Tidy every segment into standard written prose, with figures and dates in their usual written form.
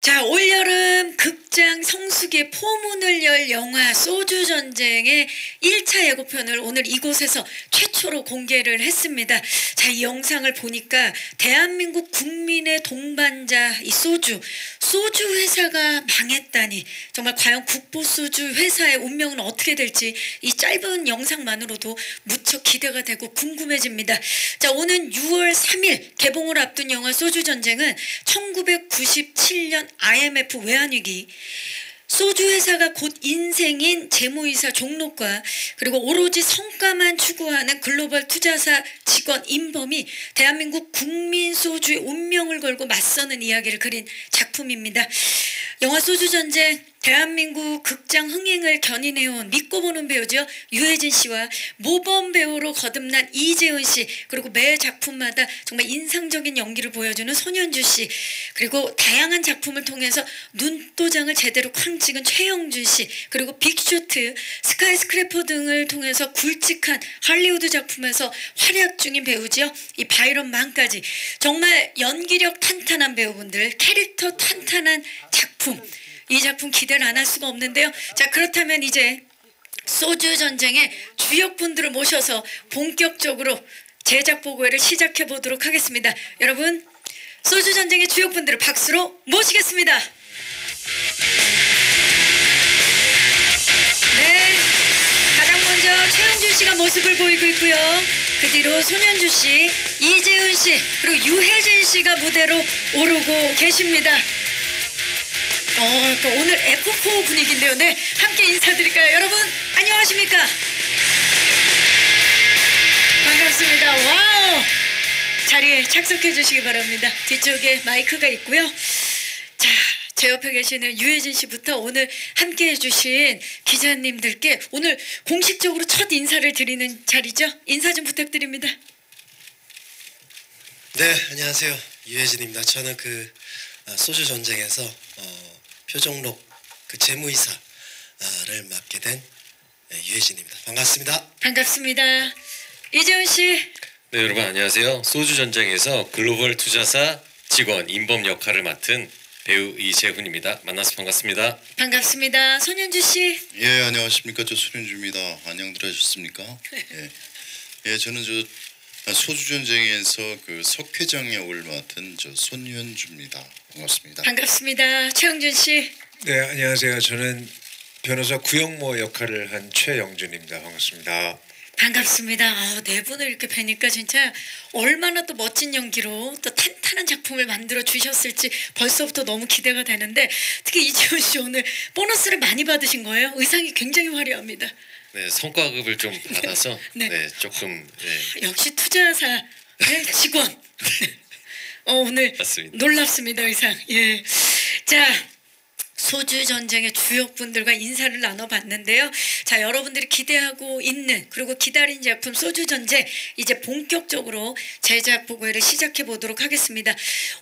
자, 올여름 극장 성수기의 포문을 열 영화 소주전쟁의 1차 예고편을 오늘 이곳에서 최초로 공개를 했습니다. 자, 이 영상을 보니까 대한민국 국민의 동반자 이 소주 회사가 망했다니, 정말 과연 국보소주 회사의 운명은 어떻게 될지 이 짧은 영상만으로도 무척 기대가 되고 궁금해집니다. 자, 오는 6월 3일 개봉을 앞둔 영화 소주전쟁은 1997년 IMF 외환위기, 소주 회사가 곧 인생인 재무이사 종록과 그리고 오로지 성과만 추구하는 글로벌 투자사 직원 임범이 대한민국 국민 소주의 운명을 걸고 맞서는 이야기를 그린 작품입니다. 영화 소주전쟁, 대한민국 극장 흥행을 견인해온 믿고 보는 배우죠. 유해진 씨와 모범 배우로 거듭난 이재훈 씨, 그리고 매 작품마다 정말 인상적인 연기를 보여주는 손현주 씨, 그리고 다양한 작품을 통해서 눈도장을 제대로 쾅 찍은 최영준 씨, 그리고 빅쇼트, 스카이스크래퍼 등을 통해서 굵직한 할리우드 작품에서 활약 중인 배우죠. 이 바이런 망까지 정말 연기력 탄탄한 배우분들, 캐릭터 탄탄한 작품, 이 작품 기대를 안 할 수가 없는데요. 자, 그렇다면 이제 소주 전쟁의 주역분들을 모셔서 본격적으로 제작 보고회를 시작해 보도록 하겠습니다. 여러분, 소주 전쟁의 주역분들을 박수로 모시겠습니다. 네, 가장 먼저 최현준 씨가 모습을 보이고 있고요. 그 뒤로 손현주 씨, 이재훈 씨, 그리고 유해진 씨가 무대로 오르고 계십니다. 오늘 F4 분위기인데요. 네, 함께 인사드릴까요? 여러분, 안녕하십니까? 반갑습니다. 와우! 자리에 착석해 주시기 바랍니다. 뒤쪽에 마이크가 있고요. 자, 제 옆에 계시는 유해진 씨부터 오늘 함께 해주신 기자님들께 오늘 공식적으로 첫 인사를 드리는 자리죠. 인사 좀 부탁드립니다. 네, 안녕하세요. 유해진입니다. 저는 소주 전쟁에서 표정록 재무이사를 맡게 된 유해진입니다. 반갑습니다. 반갑습니다. 이재훈 씨. 네, 여러분 안녕하세요. 소주 전쟁에서 글로벌 투자사 직원 임범 역할을 맡은 배우 이재훈입니다. 만나서 반갑습니다. 반갑습니다. 손현주 씨. 예, 안녕하십니까. 저 손현주입니다. 안녕들 하셨습니까? 예, 저는 소주 전쟁에서 석 회장 역을 맡은 손현주입니다. 반갑습니다. 반갑습니다. 최영준 씨. 네, 안녕하세요. 저는 변호사 구영모 역할을 한 최영준입니다. 반갑습니다. 반갑습니다. 네 분을 이렇게 뵈니까 진짜 얼마나 또 멋진 연기로 또 탄탄한 작품을 만들어 주셨을지 벌써부터 너무 기대가 되는데, 특히 이재훈 씨 오늘 보너스를 많이 받으신 거예요? 의상이 굉장히 화려합니다. 네, 성과급을 좀 받아서 네. 네, 조금 역시 투자사 직원. 오늘 맞습니다. 놀랍습니다, 의상. 예. 자, 소주 전쟁의 주역분들과 인사를 나눠봤는데요. 자, 여러분들이 기대하고 있는 그리고 기다린 작품 소주 전쟁, 이제 본격적으로 제작 보고회를 시작해 보도록 하겠습니다.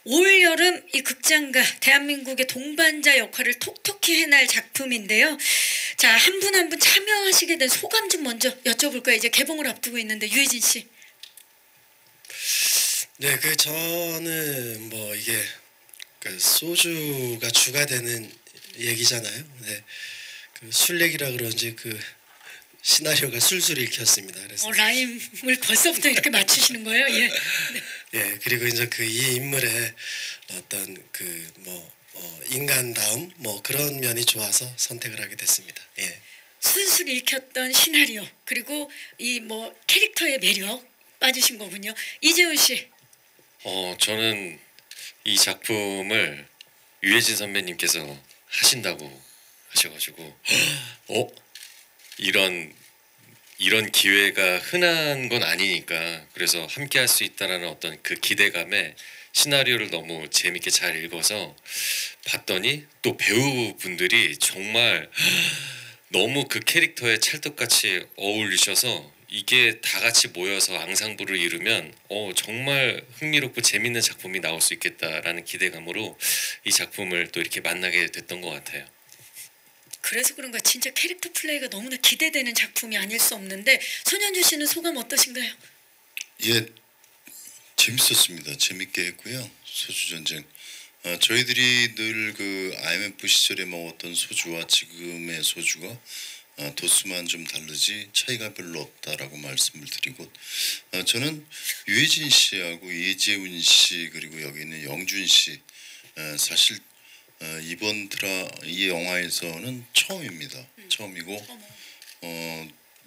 올 여름 이 극장가 대한민국의 동반자 역할을 톡톡히 해낼 작품인데요. 자, 한 분 한 분 참여하시게 된 소감 좀 먼저 여쭤볼까요? 이제 개봉을 앞두고 있는데 유해진 씨. 네, 저는 이게 소주가 주가 되는 얘기잖아요. 네, 술 얘기라 그런지 시나리오가 술술 읽혔습니다. 그래서 라임을 벌써부터 이렇게 맞추시는 거예요? 예. 네. 예, 그리고 이제 이 인물의 어떤 인간다움 그런 면이 좋아서 선택을 하게 됐습니다. 예. 술술 읽혔던 시나리오, 그리고 이 캐릭터의 매력 빠지신 거군요. 이재훈 씨. 저는 이 작품을 유해진 선배님께서 하신다고 하셔가지고 이런 기회가 흔한 건 아니니까, 그래서 함께 할 수 있다라는 어떤 그 기대감에 시나리오를 너무 재밌게 잘 읽어서 봤더니 또 배우분들이 정말 너무 그 캐릭터에 찰떡같이 어울리셔서 이게 다 같이 모여서 앙상블을 이루면 정말 흥미롭고 재밌는 작품이 나올 수 있겠다라는 기대감으로 이 작품을 또 이렇게 만나게 됐던 것 같아요. 그래서 그런가 진짜 캐릭터 플레이가 너무나 기대되는 작품이 아닐 수 없는데, 손현주 씨는 소감 어떠신가요? 예, 재밌었습니다. 재밌게 했고요. 소주 전쟁. 저희들이 늘 IMF 시절에 먹었던 소주와 지금의 소주가 도수만 좀 다르지 차이가 별로 없다라고 말씀을 드리고 저는 유해진 씨하고 이재훈 씨 그리고 여기 있는 영준 씨 사실 이번 이 영화에서는 처음입니다. 처음이고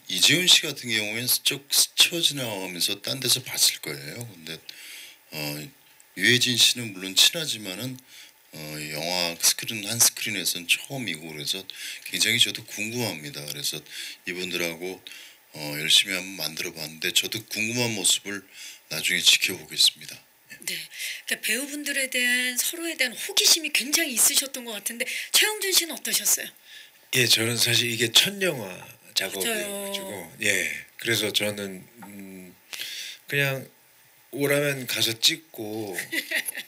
이재훈 씨 같은 경우에는 쭉 스쳐 지나가면서 딴 데서 봤을 거예요. 근데 유해진 씨는 물론 친하지만은 영화 스크린 한 스크린에서는 처음이고 그래서 굉장히 저도 궁금합니다. 그래서 이분들하고 열심히 한번 만들어봤는데 저도 궁금한 모습을 나중에 지켜보겠습니다. 네, 그러니까 배우분들에 대한 서로에 대한 호기심이 굉장히 있으셨던 것 같은데 최영준 씨는 어떠셨어요? 예, 저는 사실 이게 첫 영화 작업이어가지고 예, 그래서 저는 그냥 오라면 가서 찍고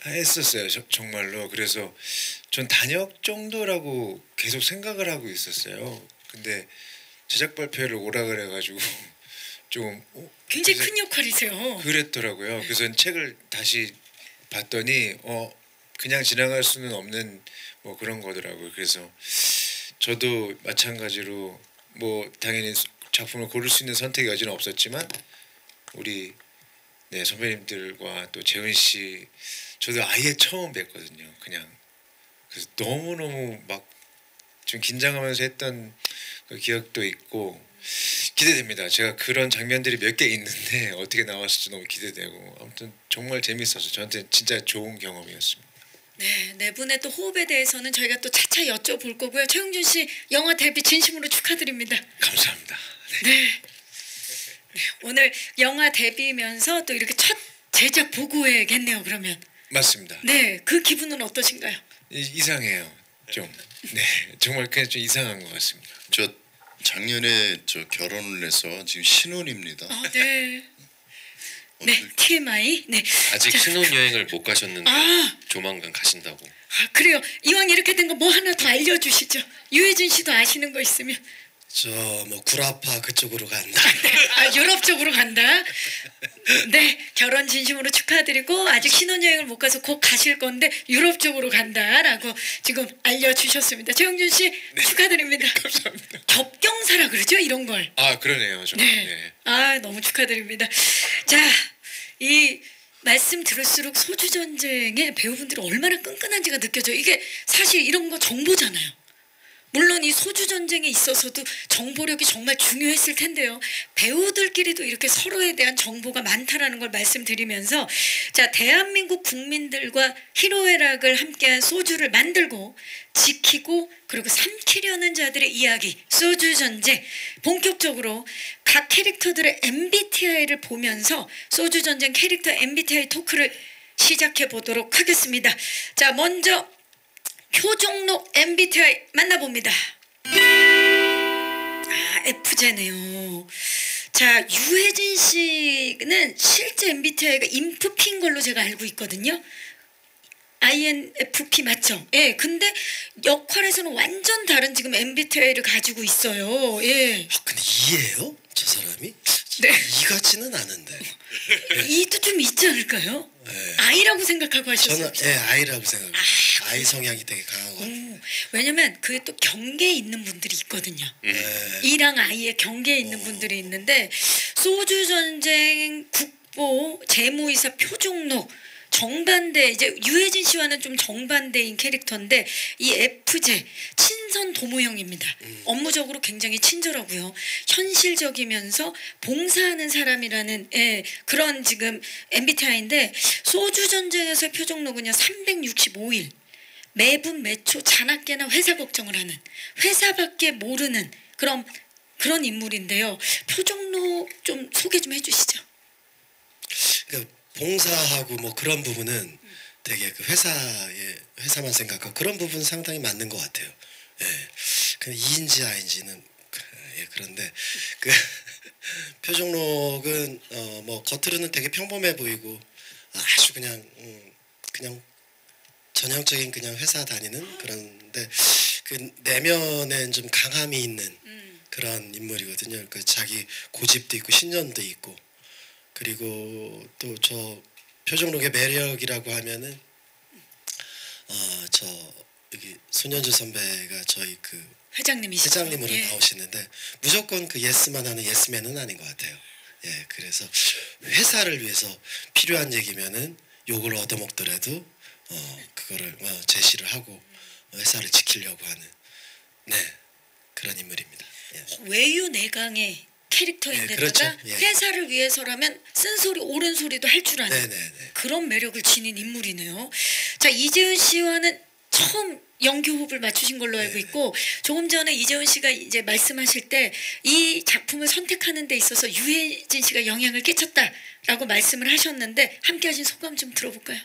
했었어요. 정말로. 그래서 전 단역 정도라고 계속 생각을 하고 있었어요. 근데 제작 발표를 오라 그래가지고 좀 굉장히 큰 역할이세요. 그랬더라고요. 그래서 책을 다시 봤더니 그냥 지나갈 수는 없는 뭐 그런 거더라고요. 그래서 저도 마찬가지로 뭐 당연히 작품을 고를 수 있는 선택의 여지는 없었지만 우리 선배님들과 또 재훈 씨 저도 아예 처음 뵀거든요. 그냥 그래서 너무너무 막 좀 긴장하면서 했던 그 기억도 있고 기대됩니다. 제가 그런 장면들이 몇 개 있는데 어떻게 나왔을지 너무 기대되고 아무튼 정말 재밌어서 저한테 진짜 좋은 경험이었습니다. 네, 네 분의 또 호흡에 대해서는 저희가 또 차차 여쭤볼 거고요. 최영준 씨 영화 데뷔 진심으로 축하드립니다. 감사합니다. 네. 오늘 영화 데뷔면서 또 이렇게 첫 제작 보고회겠네요. 그러면 맞습니다. 네, 그 기분은 어떠신가요? 이상해요. 좀 네, 정말 그냥 좀 이상한 것 같습니다. 저 작년에 결혼을 해서 지금 신혼입니다. 네. 네, TMI. 네. 아직 신혼여행을 못 가셨는데 조만간 가신다고. 그래요. 이왕 이렇게 된 거 뭐 하나 더 알려주시죠. 유해진 씨도 아시는 거 있으면. 저 뭐 구라파 그쪽으로 간다. 유럽 쪽으로 간다. 네, 결혼 진심으로 축하드리고 아직 신혼여행을 못 가서 곧 가실 건데 유럽 쪽으로 간다라고 지금 알려주셨습니다. 최영준 씨 축하드립니다. 감사합니다. 겹경사라 그러죠, 이런 걸. 그러네요. 좀. 네. 너무 축하드립니다. 자, 이 말씀 들을수록 소주 전쟁의 배우분들이 얼마나 끈끈한지가 느껴져요. 이게 사실 이런 거 정보잖아요. 물론 이 소주 전쟁에 있어서도 정보력이 정말 중요했을 텐데요. 배우들끼리도 이렇게 서로에 대한 정보가 많다라는 걸 말씀드리면서 자, 대한민국 국민들과 희로애락을 함께한 소주를 만들고 지키고 그리고 삼키려는 자들의 이야기 소주 전쟁 본격적으로 각 캐릭터들의 MBTI를 보면서 소주 전쟁 캐릭터 MBTI 토크를 시작해 보도록 하겠습니다. 자, 먼저 표종록 MBTI 만나봅니다. F제네요. 자, 유해진 씨는 실제 MBTI가 인프피인 걸로 제가 알고 있거든요. INFP 맞죠? 예, 근데 역할에서는 완전 다른 지금 MBTI를 가지고 있어요. 예. 근데 E예요? 저 사람이? 네. E 같지는 않은데. E도 좀 있지 않을까요? 네. I라고 생각하고 하셨어요. 저는 I라고 생각해요. I 성향이 되게 강한 것 같아요. 왜냐면 그게 또 경계에 있는 분들이 있거든요. E랑 I의 경계에 있는 분들이 있는데 소주 전쟁 국보 재무이사 표종록 정반대 이제 유해진 씨와는 좀 정반대인 캐릭터인데 이 F제 친선 도모형입니다. 업무적으로 굉장히 친절하고요. 현실적이면서 봉사하는 사람이라는 그런 지금 MBTI인데 소주 전쟁에서의 표정록은요 365일 매분 매초 자나깨나 회사 걱정을 하는 회사밖에 모르는 그런 인물인데요. 표정록 좀 소개 좀 해주시죠. 그러니까 봉사하고 뭐 그런 부분은 되게 그 회사만 생각하고 그런 부분 상당히 맞는 것 같아요. 예. 그 E인지 I인지는 그런데 그 표정록은 뭐 겉으로는 되게 평범해 보이고 아주 그냥 전형적인 그냥 회사 다니는 그런데 그 내면엔 좀 강함이 있는 그런 인물이거든요. 그 자기 고집도 있고 신념도 있고. 그리고 또 저 표정록의 매력이라고 하면은 저 여기 손현주 선배가 저희 그 회장님이시죠? 회장님으로 예. 나오시는데 무조건 그 예스만 하는 예스맨은 아닌 것 같아요. 예, 그래서 회사를 위해서 필요한 얘기면은 욕을 얻어먹더라도 그거를 제시를 하고 회사를 지키려고 하는 그런 인물입니다. 예. 외유 내강의 캐릭터인데다가 네, 그렇죠. 예. 회사를 위해서라면 쓴소리 옳은 소리도 할 줄 아는 네네네. 그런 매력을 지닌 인물이네요. 자, 이재훈 씨와는 처음 연기 호흡을 맞추신 걸로 알고 있고 조금 전에 이재훈 씨가 이제 말씀하실 때 이 작품을 선택하는 데 있어서 유해진 씨가 영향을 끼쳤다라고 말씀을 하셨는데 함께 하신 소감 좀 들어볼까요?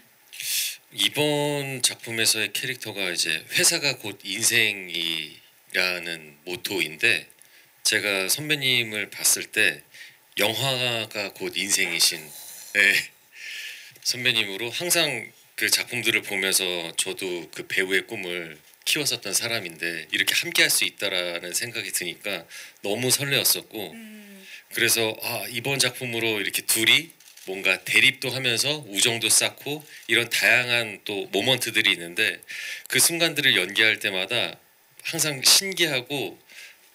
이번 작품에서의 캐릭터가 이제 회사가 곧 인생이라는 모토인데 제가 선배님을 봤을 때 영화가 곧 인생이신 선배님으로 항상 그 작품들을 보면서 저도 그 배우의 꿈을 키웠었던 사람인데 이렇게 함께 할 수 있다라는 생각이 드니까 너무 설레었었고 그래서 이번 작품으로 이렇게 둘이 뭔가 대립도 하면서 우정도 쌓고 이런 다양한 또 모먼트들이 있는데 그 순간들을 연기할 때마다 항상 신기하고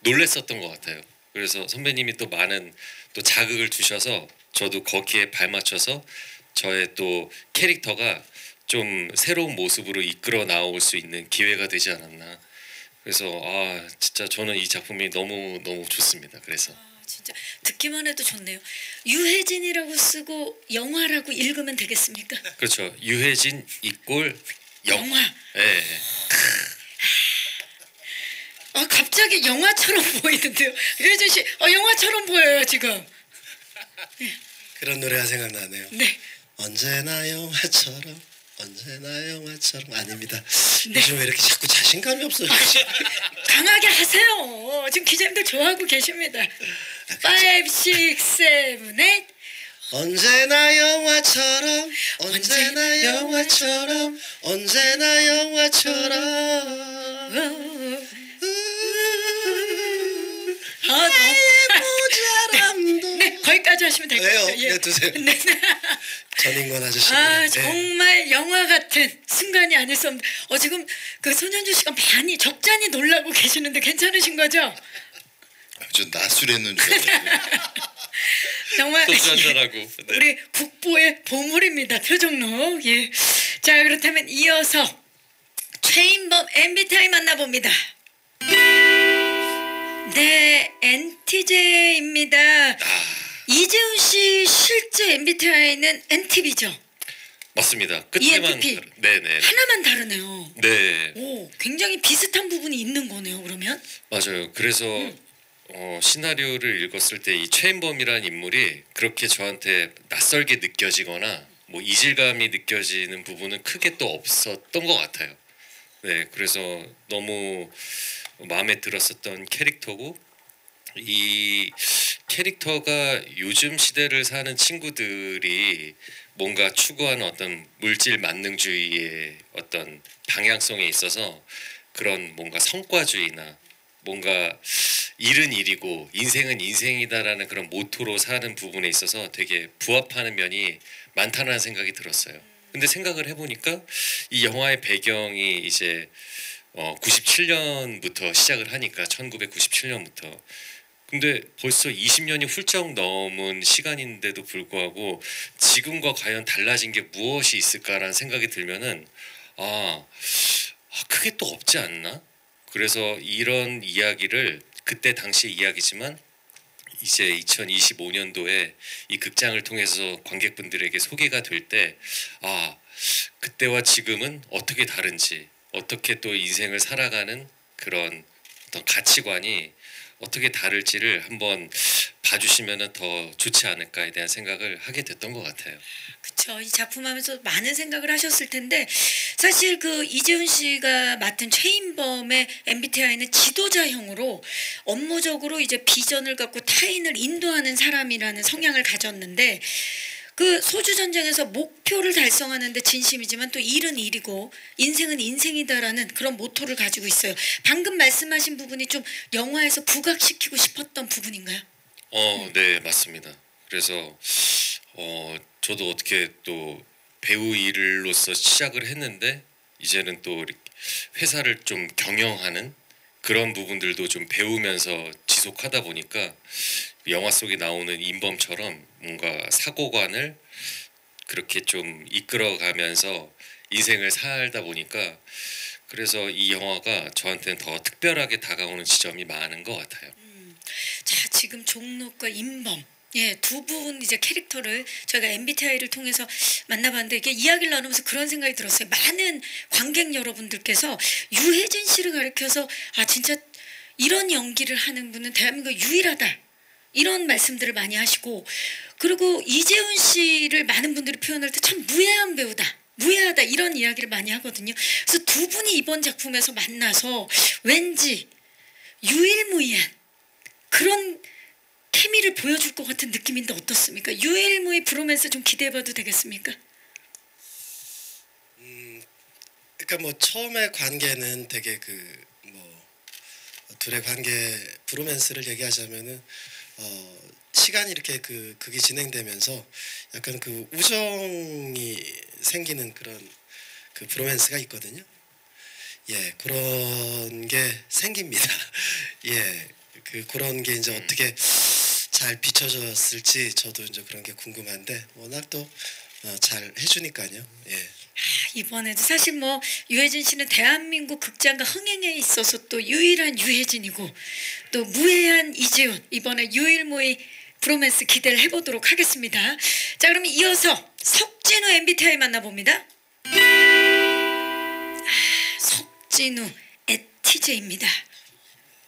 놀랬었던 것 같아요. 그래서 선배님이 또 많은 또 자극을 주셔서 저도 거기에 발맞춰서 저의 또 캐릭터가 좀 새로운 모습으로 이끌어 나올 수 있는 기회가 되지 않았나. 그래서 진짜 저는 이 작품이 너무 좋습니다. 그래서 진짜 듣기만 해도 좋네요. 유해진이라고 쓰고 영화라고 읽으면 되겠습니까? 그렇죠. 유해진 이꼴 영화. 예. 갑자기 영화처럼 보이는데요. 유해진 씨, 영화처럼 보여요 지금. 그런 노래가 생각나네요. 네. 언제나 영화처럼 아닙니다. 네. 요즘 왜 이렇게 자꾸 자신감이 없어요? 강하게 하세요. 지금 기자님들 좋아하고 계십니다. 5, 6, 7, 8. 언제나 영화처럼 언제나 영화처럼 모자람도 네, 거기까지 하시면 될 것 왜요? 같아요. 네, 두세요. 네. 전인권 아저씨. 정말 영화 같은 순간이 아닐 수 없는. 지금 그 손현주 씨가 많이 적잖이 놀라고 계시는데 괜찮으신 거죠? 저 나술했는 줄 알았어요. 정말 소주 한잔하고. 네. 우리 국보의 보물입니다. 표정록. 예. 자, 그렇다면 이어서 최인범 MBTI 만나봅니다. 네, NTJ입니다. 이재훈 씨 실제 MBTI는 NTP죠? 맞습니다. 끝에만 ENTP. 네네. 하나만 다르네요. 네. 오, 굉장히 비슷한 부분이 있는 거네요. 그러면 맞아요. 그래서 시나리오를 읽었을 때 이 최인범이라는 인물이 그렇게 저한테 낯설게 느껴지거나 뭐 이질감이 느껴지는 부분은 크게 또 없었던 것 같아요. 네, 그래서 너무 마음에 들었었던 캐릭터고 이 캐릭터가 요즘 시대를 사는 친구들이 뭔가 추구하는 어떤 물질 만능주의의 어떤 방향성에 있어서 그런 뭔가 성과주의나 뭔가 일은 일이고 인생은 인생이다라는 그런 모토로 사는 부분에 있어서 되게 부합하는 면이 많다는 생각이 들었어요. 근데 생각을 해보니까 이 영화의 배경이 이제 97년부터 시작을 하니까 1997년부터 근데 벌써 20년이 훌쩍 넘은 시간인데도 불구하고 지금과 과연 달라진 게 무엇이 있을까라는 생각이 들면은 크게 또 없지 않나? 그래서 이런 이야기를 그때 당시 이야기지만 이제 2025년도에 이 극장을 통해서 관객분들에게 소개가 될 때 그때와 지금은 어떻게 다른지 어떻게 또 인생을 살아가는 그런 어떤 가치관이 어떻게 다를지를 한번 봐주시면 더 좋지 않을까에 대한 생각을 하게 됐던 것 같아요. 그렇죠. 이 작품하면서 많은 생각을 하셨을 텐데 사실 그 이재훈 씨가 맡은 최인범의 MBTI는 지도자형으로 업무적으로 이제 비전을 갖고 타인을 인도하는 사람이라는 성향을 가졌는데 그 소주 전쟁에서 목표를 달성하는데 진심이지만 또 일은 일이고 인생은 인생이다라는 그런 모토를 가지고 있어요. 방금 말씀하신 부분이 좀 영화에서 부각시키고 싶었던 부분인가요? 네, 맞습니다. 그래서 저도 어떻게 또 배우 일로서 시작을 했는데 이제는 또 이렇게 회사를 좀 경영하는 그런 부분들도 좀 배우면서 지속하다 보니까 영화 속에 나오는 인범처럼 뭔가 사고관을 그렇게 좀 이끌어가면서 인생을 살다 보니까 그래서 이 영화가 저한테는 더 특별하게 다가오는 지점이 많은 것 같아요. 자, 지금 종록과 임범, 예, 두 분 이제 캐릭터를 저희가 MBTI를 통해서 만나봤는데 이게 이야기를 나누면서 그런 생각이 들었어요. 많은 관객 여러분들께서 유해진 씨를 가리켜서 아 진짜 이런 연기를 하는 분은 대한민국 유일하다 이런 말씀들을 많이 하시고, 그리고 이재훈 씨를 많은 분들이 표현할 때 참 무해한 배우다. 무해하다 이런 이야기를 많이 하거든요. 그래서 두 분이 이번 작품에서 만나서 왠지 유일무이한 그런 케미를 보여줄 것 같은 느낌인데 어떻습니까? 유일무이 브로맨스 좀 기대해봐도 되겠습니까? 그러니까 뭐 처음에 관계는 되게 그 뭐 둘의 관계 브로맨스를 얘기하자면은 시간이 이렇게 그게 진행되면서 약간 그 우정이 생기는 그런 그 브로맨스가 있거든요. 예, 그런 게 생깁니다. 예, 그런 게 이제 어떻게 잘 비춰졌을지 저도 이제 그런 게 궁금한데 워낙 또 잘 해주니까요. 예. 이번에도 사실 뭐 유해진 씨는 대한민국 극장과 흥행에 있어서 또 유일한 유해진이고 또 무해한 이재훈, 이번에 유일무이 브로맨스 기대를 해보도록 하겠습니다. 자, 그럼 이어서 석진우 MBTI 만나봅니다. 석진우 ESTJ입니다.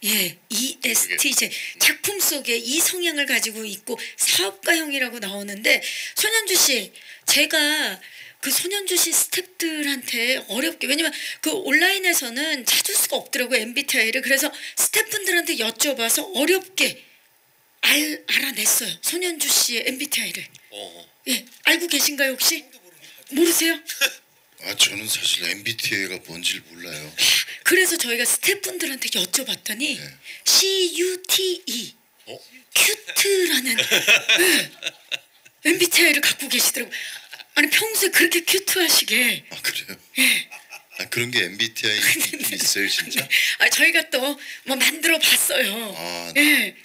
예, ESTJ. 작품 속에 이 성향을 가지고 있고 사업가형이라고 나오는데, 손현주 씨, 제가 그 손현주 씨 스태프들한테 어렵게, 왜냐면 그 온라인에서는 찾을 수가 없더라고요, MBTI를. 그래서 스태프분들한테 여쭤봐서 어렵게 알아냈어요, 손현주 씨의 MBTI를. 예, 알고 계신가요 혹시? 모르세요? 저는 사실 MBTI가 뭔지를 몰라요. 그래서 저희가 스태프분들한테 여쭤봤더니 네. CUTE 큐트라는 MBTI를 갖고 계시더라고요. 아니 평소에 그렇게 큐트하시게. 그래요? 예. 그런 게 MBTI 있어요 진짜? 저희가 또 뭐 만들어 봤어요. 네. 예.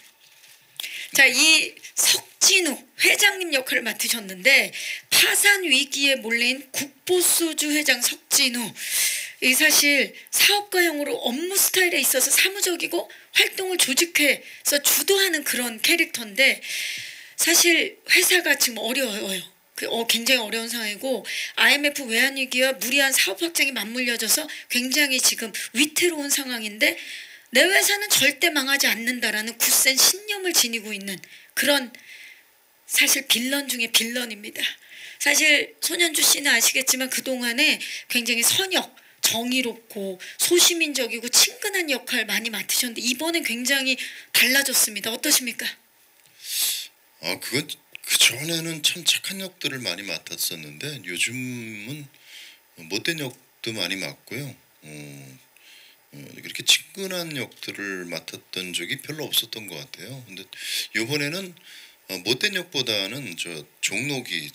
자, 이 석진우 회장님 역할을 맡으셨는데, 파산 위기에 몰린 국보소주 회장 석진우, 이 사실 사업가형으로 업무 스타일에 있어서 사무적이고 활동을 조직해서 주도하는 그런 캐릭터인데, 사실 회사가 지금 어려워요. 굉장히 어려운 상황이고 IMF 외환위기와 무리한 사업 확장이 맞물려져서 굉장히 지금 위태로운 상황인데, 내 회사는 절대 망하지 않는다라는 굳센 신념을 지니고 있는 그런 사실 빌런 중에 빌런입니다. 사실 손현주 씨는 아시겠지만 그동안에 굉장히 선역, 정의롭고 소시민적이고 친근한 역할 많이 맡으셨는데 이번엔 굉장히 달라졌습니다. 어떠십니까? 그건 그 전에는 참 착한 역들을 많이 맡았었는데 요즘은 못된 역도 많이 맡고요. 그렇게 친근한 역들을 맡았던 적이 별로 없었던 것 같아요. 근데 이번에는 못된 역보다는 저 종록이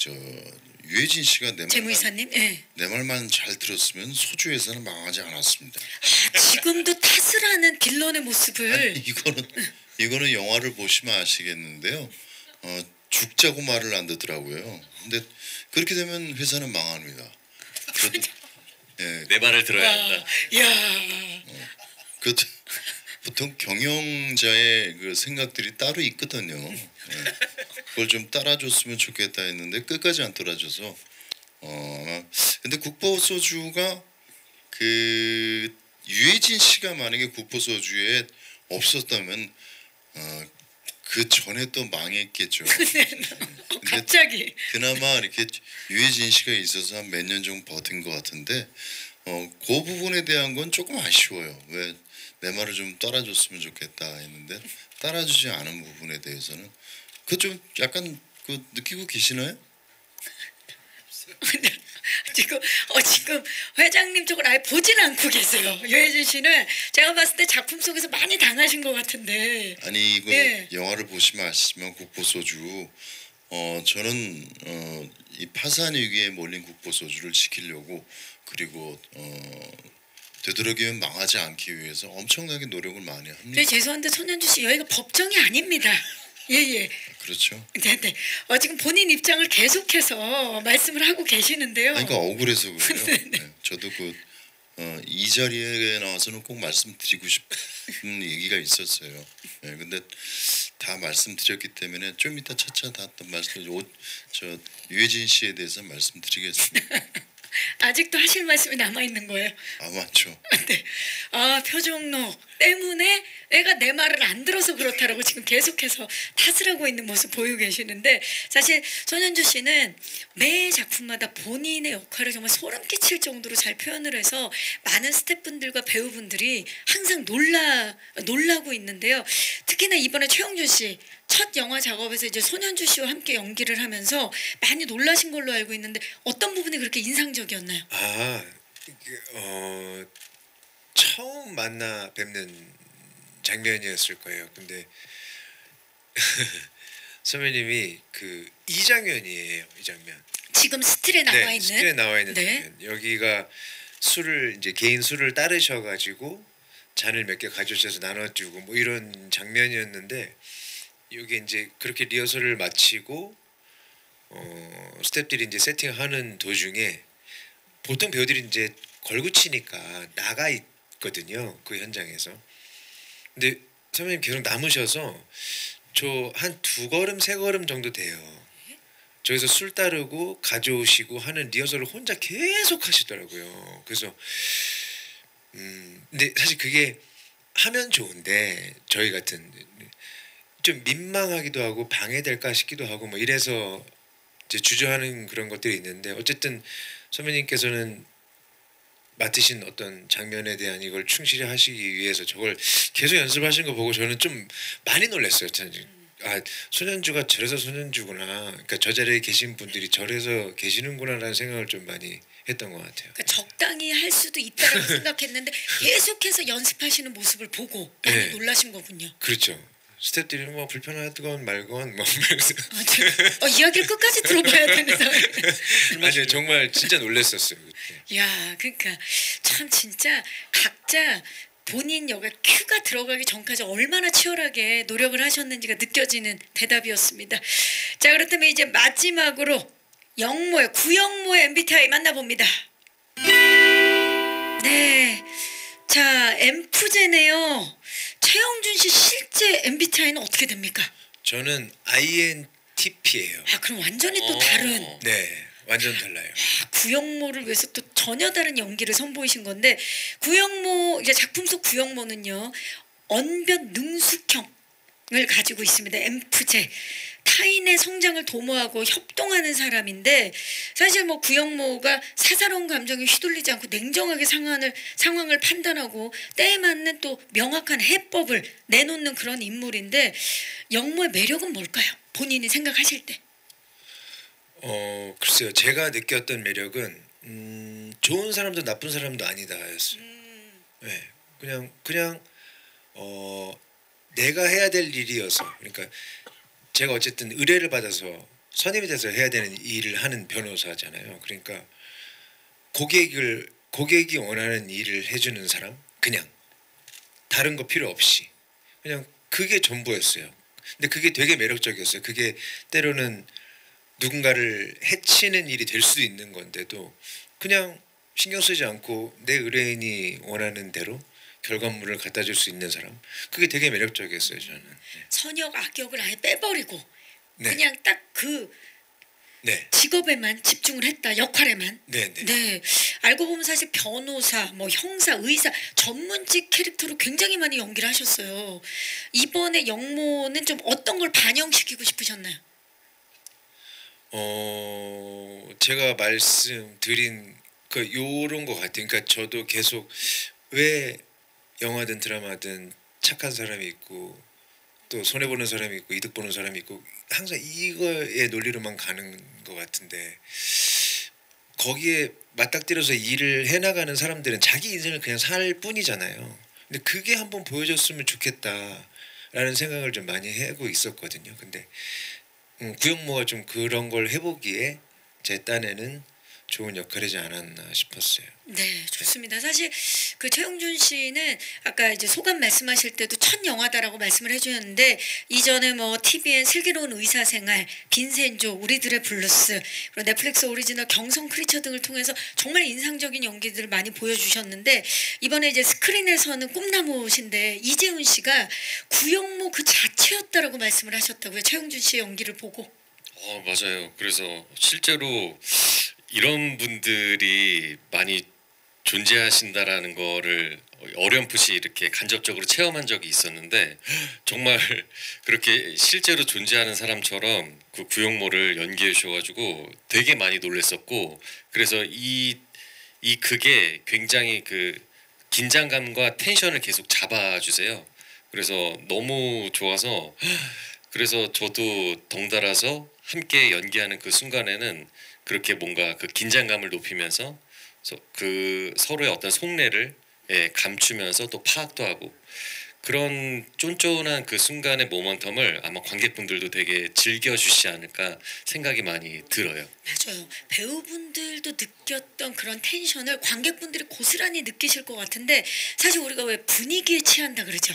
유해진 씨가 재무이사님, 네. 내 말만 잘 들었으면 소주에서는 망하지 않았습니다. 지금도 탓을 하는 빌런의 모습을. 아니, 이거는 영화를 보시면 아시겠는데요. 죽자고 말을 안 듣더라고요. 근데 그렇게 되면 회사는 망합니다. 예. 내 말을 들어야 한다. 야. 보통 경영자의 그 생각들이 따로 있거든요. 예. 그걸 좀 따라줬으면 좋겠다 했는데 끝까지 안 따라줘서 아마 근데 국보소주가 그 유해진 씨가 만약에 국보소주에 없었다면 그 전에 또 망했겠죠. 갑자기. 그나마 이렇게 유해진 씨가 있어서 한 몇 년 정도 버틴 것 같은데 그 부분에 대한 건 조금 아쉬워요. 왜 내 말을 좀 따라줬으면 좋겠다 했는데 따라주지 않은 부분에 대해서는 그 좀 약간 그 느끼고 계시나요? 지금 회장님 쪽을 아예 보진 않고 계세요. 유해진 씨는 제가 봤을 때 작품 속에서 많이 당하신 것 같은데. 아니 이거 예. 영화를 보시면 아시지만 국보소주 저는 이 파산 위기에 몰린 국보소주를 지키려고 그리고 되도록이면 망하지 않기 위해서 엄청나게 노력을 많이 합니다. 네, 죄송한데 손현주 씨 여기가 법정이 아닙니다. 예예. 그렇죠. 네네. 지금 본인 입장을 계속해서 말씀을 하고 계시는데요. 아니, 그러니까 억울해서 그래요. 네. 저도 이 자리에 나와서는 꼭 말씀드리고 싶은 얘기가 있었어요. 네, 근데 다 말씀드렸기 때문에 좀 이따 차차 다 저 유해진 씨에 대해서 말씀드리겠습니다. 아직도 하실 말씀이 남아 있는 거예요. 아, 맞죠. 네. 표정로 때문에 애가 내 말을 안 들어서 그렇다라고 지금 계속해서 탓을 하고 있는 모습 보이고 계시는데, 사실 손현주 씨는 매 작품마다 본인의 역할을 정말 소름 끼칠 정도로 잘 표현을 해서 많은 스태프분들과 배우분들이 항상 놀라고 있는데요. 특히나 이번에 최영준 씨 첫 영화 작업에서 이제 손현주 씨와 함께 연기를 하면서 많이 놀라신 걸로 알고 있는데 어떤 부분이 그렇게 인상적이었나요? 처음 만나 뵙는 장면이었을 거예요. 근데 선배님이 이 장면이에요. 이 장면. 지금 스틸에 나와 있는. 스틸에 나와 있는 네. 장면. 여기가 술을 이제 개인 술을 따르셔가지고 잔을 몇 개 가져오셔서 나눠주고 뭐 이런 장면이었는데, 여기 이제 그렇게 리허설을 마치고 스태프들이 이제 세팅하는 도중에 보통 배우들이 이제 걸그치니까 나가 있거든요, 그 현장에서. 근데 선배님 계속 남으셔서 저 한 2걸음 3걸음 정도 돼요. 저기서 술 따르고 가져오시고 하는 리허설을 혼자 계속 하시더라고요. 그래서 근데 사실 그게 하면 좋은데 저희 같은 좀 민망하기도 하고 방해될까 싶기도 하고 뭐 이래서 이제 주저하는 그런 것들이 있는데, 어쨌든 선배님께서는 맡으신 어떤 장면에 대한 이걸 충실히 하시기 위해서 저걸 계속 연습하신 거 보고 저는 좀 많이 놀랐어요. 손현주가 저래서 손현주구나. 그러니까 저 자리에 계신 분들이 저래서 계시는구나라는 생각을 좀 많이 했던 것 같아요. 그러니까 적당히 할 수도 있다고 생각했는데 계속해서 연습하시는 모습을 보고 많이 네. 놀라신 거군요. 그렇죠. 스태프들이 뭐 불편하건 말건 뭐 이야기를 끝까지 들어봐야 되는 상황. 아니요, 정말 진짜 놀랐었어요 그때. 야, 그러니까 참 진짜 각자 본인 역에 큐가 들어가기 전까지 얼마나 치열하게 노력을 하셨는지가 느껴지는 대답이었습니다. 자, 그렇다면 이제 마지막으로 구영모의 MBTI 만나봅니다. 네, 자, 엠프제네요. 최영준 씨 실제 MBTI는 어떻게 됩니까? 저는 INTP예요. 그럼 완전히 또 다른. 네, 완전 달라요. 구영모를 위해서 또 전혀 다른 연기를 선보이신 건데, 구영모 이제 작품 속 구영모는요 언변 능숙형을 가지고 있습니다. 엠프제. 타인의 성장을 도모하고 협동하는 사람인데, 사실 뭐 구영모가 사사로운 감정에 휘둘리지 않고 냉정하게 상황을 판단하고 때에 맞는 또 명확한 해법을 내놓는 그런 인물인데, 영모의 매력은 뭘까요? 본인이 생각하실 때. 글쎄요. 제가 느꼈던 매력은 좋은 사람도 나쁜 사람도 아니다였어요. 네, 그냥 내가 해야 될 일이어서, 그러니까 제가 어쨌든 의뢰를 받아서 선임이 돼서 해야 되는 일을 하는 변호사잖아요. 그러니까 고객이 원하는 일을 해주는 사람, 그냥 다른 거 필요 없이 그냥 그게 전부였어요. 근데 그게 되게 매력적이었어요. 그게 때로는 누군가를 해치는 일이 될 수도 있는 건데도 그냥 신경 쓰지 않고 내 의뢰인이 원하는 대로 결과물을 갖다 줄 수 있는 사람, 그게 되게 매력적이었어요. 저는. 네. 선역 악역을 아예 빼버리고 네. 그냥 딱 그 네. 직업에만 집중을 했다, 역할에만. 네. 네, 알고 보면 사실 변호사, 뭐 형사, 의사 전문직 캐릭터로 굉장히 많이 연기를 하셨어요. 이번에 영모는 좀 어떤 걸 반영시키고 싶으셨나요? 제가 말씀드린 요런 것 같아요. 그러니까 저도 계속 왜 영화든 드라마든 착한 사람이 있고 또 손해 보는 사람이 있고 이득 보는 사람이 있고 항상 이거의 논리로만 가는 것 같은데, 거기에 맞닥뜨려서 일을 해나가는 사람들은 자기 인생을 그냥 살 뿐이잖아요. 근데 그게 한번 보여줬으면 좋겠다라는 생각을 좀 많이 하고 있었거든요. 근데 구영모가 좀 그런 걸 해보기에 제 딴에는 좋은 역할이지 않았나 싶었어요. 네, 좋습니다. 사실 그 최용준 씨는 아까 이제 소감 말씀하실 때도 첫 영화다라고 말씀을 해주셨는데 이전에 뭐 TVN 슬기로운 의사생활, 빈센조, 우리들의 블루스, 그리고 넷플릭스 오리지널 경성 크리처 등을 통해서 정말 인상적인 연기들을 많이 보여주셨는데 이번에 이제 스크린에서는 꿈나무신데 이재훈 씨가 구영모 그 자체였다라고 말씀을 하셨다고요. 최용준 씨의 연기를 보고. 맞아요. 그래서 실제로 이런 분들이 많이 존재하신다라는 거를 어렴풋이 이렇게 간접적으로 체험한 적이 있었는데 정말 그렇게 실제로 존재하는 사람처럼 그 구용모를 연기해 주셔가지고 되게 많이 놀랬었고 그래서 이 극에 굉장히 그 긴장감과 텐션을 계속 잡아주세요. 그래서 너무 좋아서 그래서 저도 덩달아서 함께 연기하는 그 순간에는 그렇게 뭔가 그 긴장감을 높이면서 그 서로의 어떤 속내를 감추면서 또 파악도 하고 그런 쫀쫀한 그 순간의 모먼텀을 아마 관객분들도 되게 즐겨주시지 않을까 생각이 많이 들어요. 맞아요. 배우분들도 느꼈던 그런 텐션을 관객분들이 고스란히 느끼실 것 같은데 사실 우리가 왜 분위기에 취한다 그러죠.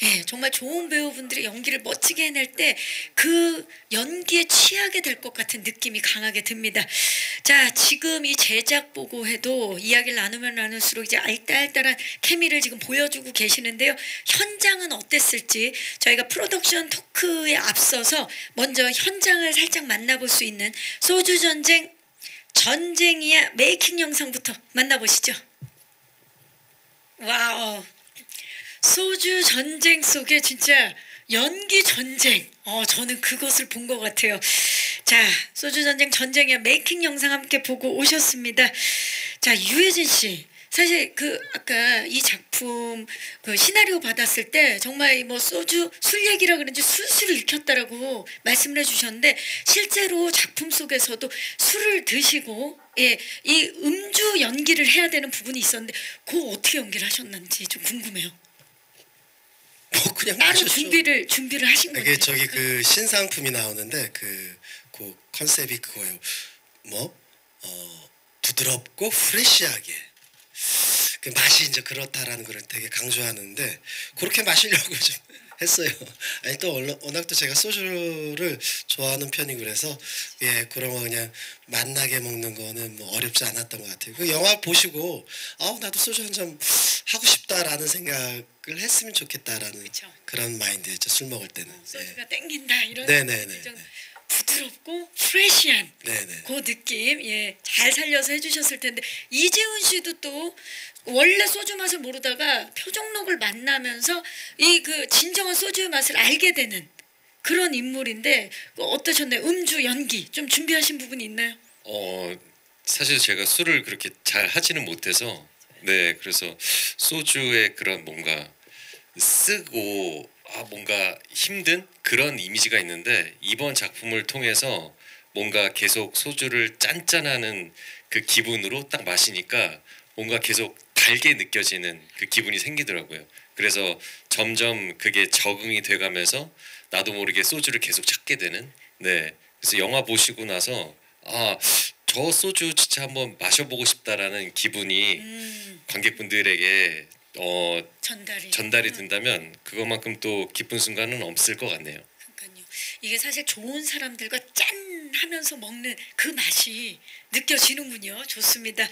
예, 정말 좋은 배우분들이 연기를 멋지게 해낼 때 그 연기에 취하게 될 것 같은 느낌이 강하게 듭니다. 자, 지금 이 제작 보고 해도 이야기를 나누면 나눌수록 이제 알딸딸한 케미를 지금 보여주고 계시는데요. 현장은 어땠을지 저희가 프로덕션 토크에 앞서서 먼저 현장을 살짝 만나볼 수 있는 소주 전쟁 전쟁이야 메이킹 영상부터 만나보시죠. 와우. 소주 전쟁 속에 진짜 연기 전쟁. 저는 그것을 본 것 같아요. 자, 소주 전쟁 전쟁이야 메이킹 영상 함께 보고 오셨습니다. 자, 유해진 씨. 사실 그 아까 이 작품 그 시나리오 받았을 때 정말 뭐 소주 술 얘기라 그런지 술술을 익혔다라고 말씀을 해주셨는데 실제로 작품 속에서도 술을 드시고 이 음주 연기를 해야 되는 부분이 있었는데 그거 어떻게 연기를 하셨는지 좀 궁금해요. 뭐 그냥 따로 마셨죠. 준비를 하신 거예요. 이게 저기 그 신상품이 나오는데 그 컨셉이 그거예요. 부드럽고 프레시하게 그 맛이 이제 그렇다라는 걸 되게 강조하는데 그렇게 마시려고 좀 했어요. 아니 또 워낙 또 제가 소주를 좋아하는 편이고 그래서 그런 거 그냥 맛나게 먹는 거는 뭐 어렵지 않았던 것 같아요. 그 영화 보시고 나도 소주 한 잔 하고 싶다라는 생각을 했으면 좋겠다라는 그쵸. 그런 마인드였죠. 술 먹을 때는. 소주가 땡긴다 이런 네네네. 좀 부드럽고 프레시한 네네. 그 느낌 잘 살려서 해주셨을 텐데 이재훈 씨도 또 원래 소주 맛을 모르다가 표정록을 만나면서 이 그 진정한 소주의 맛을 알게 되는 그런 인물인데 어떠셨나요? 음주 연기 좀 준비하신 부분이 있나요? 사실 제가 술을 그렇게 잘 하지는 못해서 그래서 소주의 그런 뭔가 쓰고 뭔가 힘든 그런 이미지가 있는데 이번 작품을 통해서 뭔가 계속 소주를 짠짠하는 그 기분으로 딱 마시니까 뭔가 계속 달게 느껴지는 그 기분이 생기더라고요. 그래서 점점 그게 적응이 돼가면서 나도 모르게 소주를 계속 찾게 되는 그래서 영화 보시고 나서 저 소주 진짜 한번 마셔보고 싶다라는 기분이 관객분들에게 전달이 된다면 그것만큼 또 기쁜 순간은 없을 것 같네요. 그러니까요. 이게 사실 좋은 사람들과 짠 하면서 먹는 그 맛이 느껴지는군요. 좋습니다.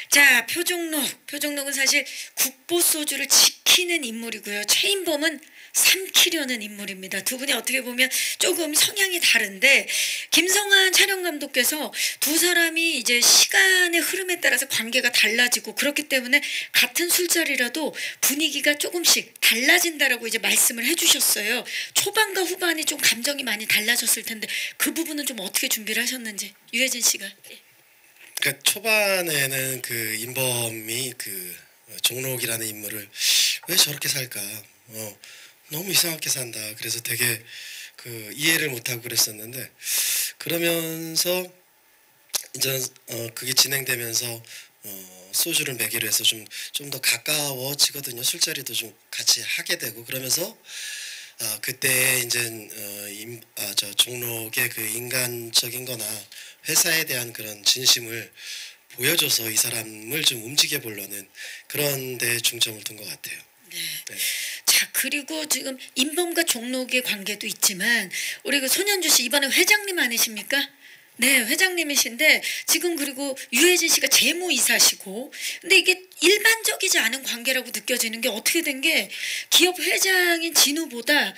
자, 표정록은 사실 국보 소주를 지키는 인물이고요. 최인범은 삼키려는 인물입니다. 두 분이 어떻게 보면 조금 성향이 다른데 김성한 촬영 감독께서 두 사람이 이제 시간의 흐름에 따라서 관계가 달라지고 그렇기 때문에 같은 술자리라도 분위기가 조금씩 달라진다라고 이제 말씀을 해주셨어요. 초반과 후반이 좀 감정이 많이 달라졌을 텐데 그 부분은 좀 어떻게 준비를 하셨는지 유해진 씨가. 그러니까 초반에는 그 인범이 그 종록이라는 인물을 왜 저렇게 살까? 너무 이상하게 산다. 그래서 되게 그 이해를 못하고 그랬었는데 그러면서 이제 그게 진행되면서 소주를 먹이로 해서 좀 더 가까워지거든요. 술자리도 좀 같이 하게 되고 그러면서 그때 이제 저 종록의 그 인간적인거나 회사에 대한 그런 진심을 보여줘서 이 사람을 좀 움직여 보려는 그런 데 중점을 둔 것 같아요. 네. 자, 그리고 지금 임범과 종록의 관계도 있지만 우리 그 손현주 씨 이번에 회장님 아니십니까? 네, 회장님이신데 지금 그리고 유해진 씨가 재무이사시고 근데 이게 일반적이지 않은 관계라고 느껴지는 게 어떻게 된 게 기업 회장인 진우보다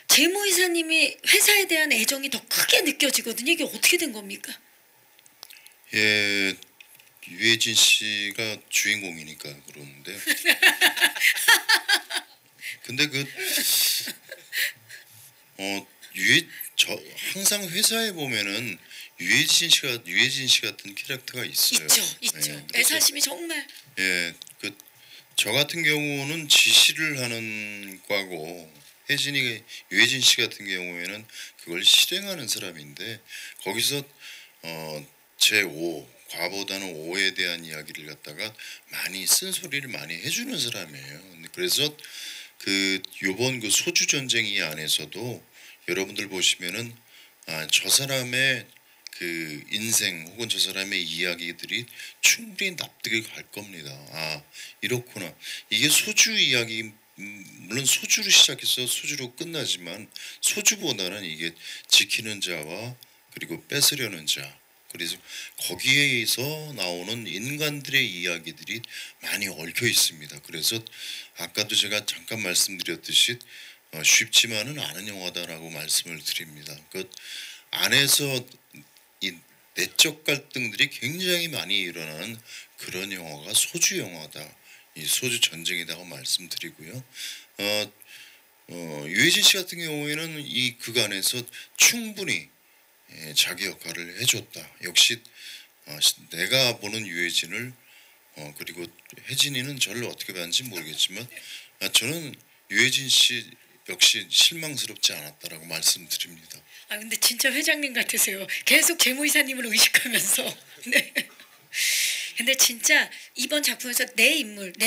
재무이사님이 회사에 대한 애정이 더 크게 느껴지거든요. 이게 어떻게 된 겁니까? 예, 유해진 씨가 주인공이니까 그러는데. 근데 항상 회사에 보면은 유해진 씨 같은 캐릭터가 있어요. 있죠. 예, 애사심이 정말. 예, 저 같은 경우는 지시를 하는 과고 유해진 씨 같은 경우에는 그걸 실행하는 사람인데 거기서 제5 과보다는 5에 대한 이야기를 갖다가 많이 쓴소리를 많이 해주는 사람이에요. 그래서 요번 소주 전쟁이 안에서도 여러분들 보시면은 저 사람의 그 인생 혹은 저 사람의 이야기들이 충분히 납득이 갈 겁니다. 이렇구나. 이게 소주 이야기 물론 소주로 시작해서 소주로 끝나지만 소주보다는 이게 지키는 자와 그리고 뺏으려는 자 그래서 거기에서 나오는 인간들의 이야기들이 많이 얽혀 있습니다. 그래서 아까도 제가 잠깐 말씀드렸듯이 쉽지만은 않은 영화다라고 말씀을 드립니다. 그 안에서 이 내적 갈등들이 굉장히 많이 일어나는 그런 영화가 소주 영화다. 이 소주 전쟁이라고 말씀드리고요. 유해진 씨 같은 경우에는 이 그간에서 충분히 자기 역할을 해줬다. 역시 내가 보는 유해진을 그리고 혜진이는 저를 어떻게 봤는지 모르겠지만 저는 유해진 씨 역시 실망스럽지 않았다라고 말씀드립니다. 근데 진짜 회장님 같으세요. 계속 재무이사님을 의식하면서. 네. 근데 진짜 이번 작품에서 네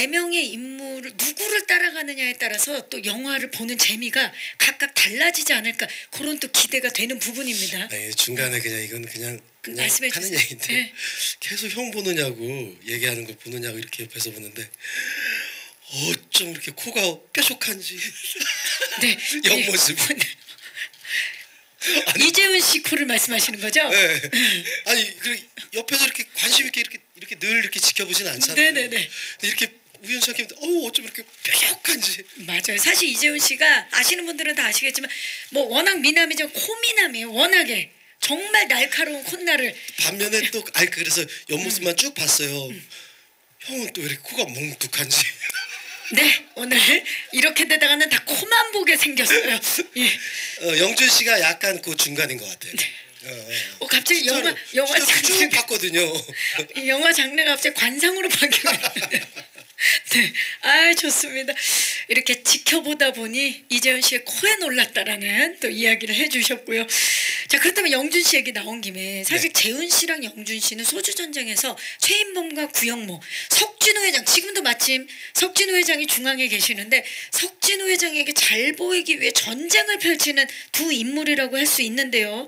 명의 인물을 누구를 따라가느냐에 따라서 또 영화를 보는 재미가 각각 달라지지 않을까 그런 또 기대가 되는 부분입니다. 중간에 이건 그냥 말씀해 하는 주세요. 얘기인데 네. 계속 형 보느냐고 얘기하는 거 보느냐고 이렇게 옆에서 보는데 어쩜 이렇게 코가 뾰족한지 네. 옆모습. 이재훈 씨 코를 말씀하시는 거죠? 네. 아니 옆에서 이렇게 관심 있게 이렇게 늘 이렇게 지켜보진 않잖아요. 네네네. 이렇게 우연찮게 어쩜 이렇게 뾰족한지. 맞아요. 사실 이재훈 씨가 아시는 분들은 다 아시겠지만 뭐 워낙 미남이죠. 코미남이에요. 워낙에 정말 날카로운 콧날을. 반면에 또 그래서 옆모습만 쭉 봤어요. 형은 또 왜 이렇게 코가 뭉툭한지. 네, 오늘 이렇게 되다가는 다 코만 보게 생겼어요. 예. 영준 씨가 약간 그 중간인 것 같아요. 갑자기 영화 쭉 장르 봤거든요. 영화 장르가 갑자기 관상으로 바뀌었는데. 네, 좋습니다. 이렇게 지켜보다 보니 이재훈 씨의 코에 놀랐다라는 또 이야기를 해주셨고요. 자, 그렇다면 영준 씨 얘기 나온 김에 사실 재훈 씨랑 영준 씨는 소주 전쟁에서 최인범과 구영모, 석진호 회장 지금도 마침 석진호 회장이 중앙에 계시는데 석진호 회장에게 잘 보이기 위해 전쟁을 펼치는 두 인물이라고 할 수 있는데요.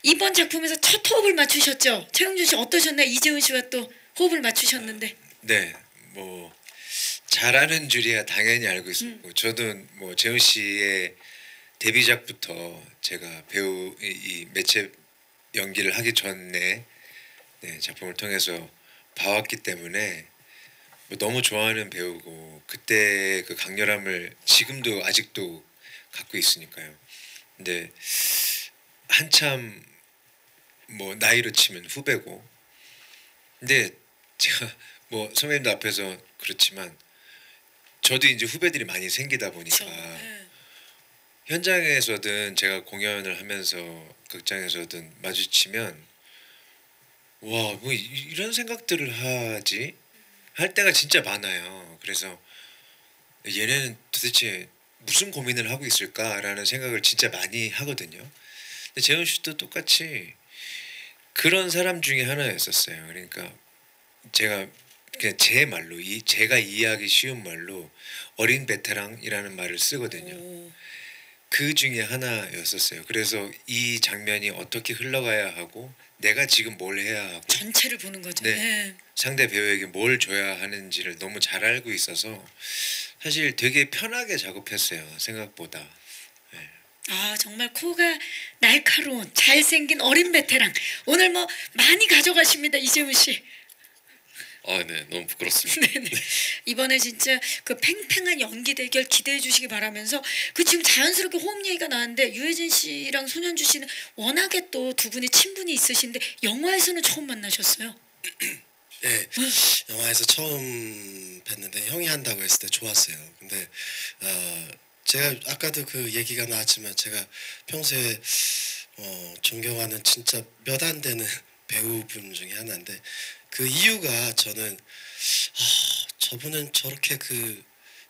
이번 작품에서 첫 호흡을 맞추셨죠? 최영준 씨 어떠셨나요? 이재훈 씨와 또 호흡을 맞추셨는데. 네, 뭐 잘하는 줄이야 당연히 알고 있었고 저도 뭐 재훈 씨의 데뷔작부터 제가 배우 이 매체 연기를 하기 전에 작품을 통해서 봐왔기 때문에 뭐 너무 좋아하는 배우고 그때 그 강렬함을 지금도 아직도 갖고 있으니까요. 근데 한참 뭐 나이로 치면 후배고 근데 제가 뭐 선배님들 앞에서 그렇지만 저도 이제 후배들이 많이 생기다 보니까 현장에서든 제가 공연을 하면서 극장에서든 마주치면 와, 뭐 이런 생각들을 하지? 할 때가 진짜 많아요. 그래서 얘네는 도대체 무슨 고민을 하고 있을까라는 생각을 진짜 많이 하거든요. 근데 재훈 씨도 똑같이 그런 사람 중에 하나였었어요. 그러니까 제가 그냥 제 말로 제가 이해하기 쉬운 말로 어린 베테랑이라는 말을 쓰거든요. 그 중에 하나였었어요. 그래서 이 장면이 어떻게 흘러가야 하고 내가 지금 뭘 해야 하고 전체를 보는 거죠. 네. 네. 상대 배우에게 뭘 줘야 하는지를 너무 잘 알고 있어서 사실 되게 편하게 작업했어요. 생각보다. 아 정말 코가 날카로운 잘생긴 어린 베테랑 오늘 뭐 많이 가져가십니다 이재훈 씨. 네, 너무 부끄럽습니다. 네네. 이번에 진짜 그 팽팽한 연기 대결 기대해 주시기 바라면서 그 지금 자연스럽게 호흡 얘기가 나왔는데 유해진 씨랑 손현주 씨는 워낙에 또 두 분이 친분이 있으신데 영화에서는 처음 만나셨어요. 예, 영화에서 처음 뵀는데 형이 한다고 했을 때 좋았어요. 근데 제가 아까도 그 얘기가 나왔지만 제가 평소에 존경하는 진짜 몇 안 되는 배우분 중에 하나인데 그 이유가 저는 저분은 저렇게 그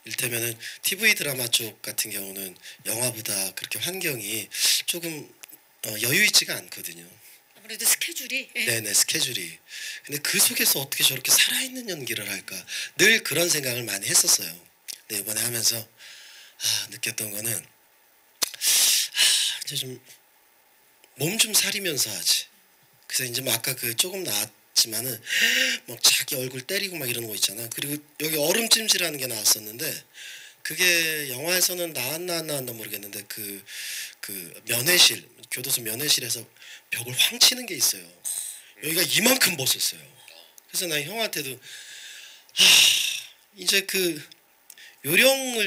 일테면은 TV 드라마 쪽 같은 경우는 영화보다 그렇게 환경이 조금 여유 있지가 않거든요. 아무래도 스케줄이 예. 네네 스케줄이. 근데 그 속에서 어떻게 저렇게 살아있는 연기를 할까 늘 그런 생각을 많이 했었어요. 근데 이번에 하면서 느꼈던 거는 이제 좀 몸 좀 사리면서 하지. 그래서 이제 뭐 아까 그 조금 나왔지만은 막 자기 얼굴 때리고 막 이러는 거 있잖아. 그리고 여기 얼음찜질하는 게 나왔었는데 그게 영화에서는 나왔나 안 나왔나 모르겠는데 그 면회실 교도소 면회실에서 벽을 황 치는 게 있어요. 여기가 이만큼 벗었어요. 그래서 나 형한테도 이제 그 요령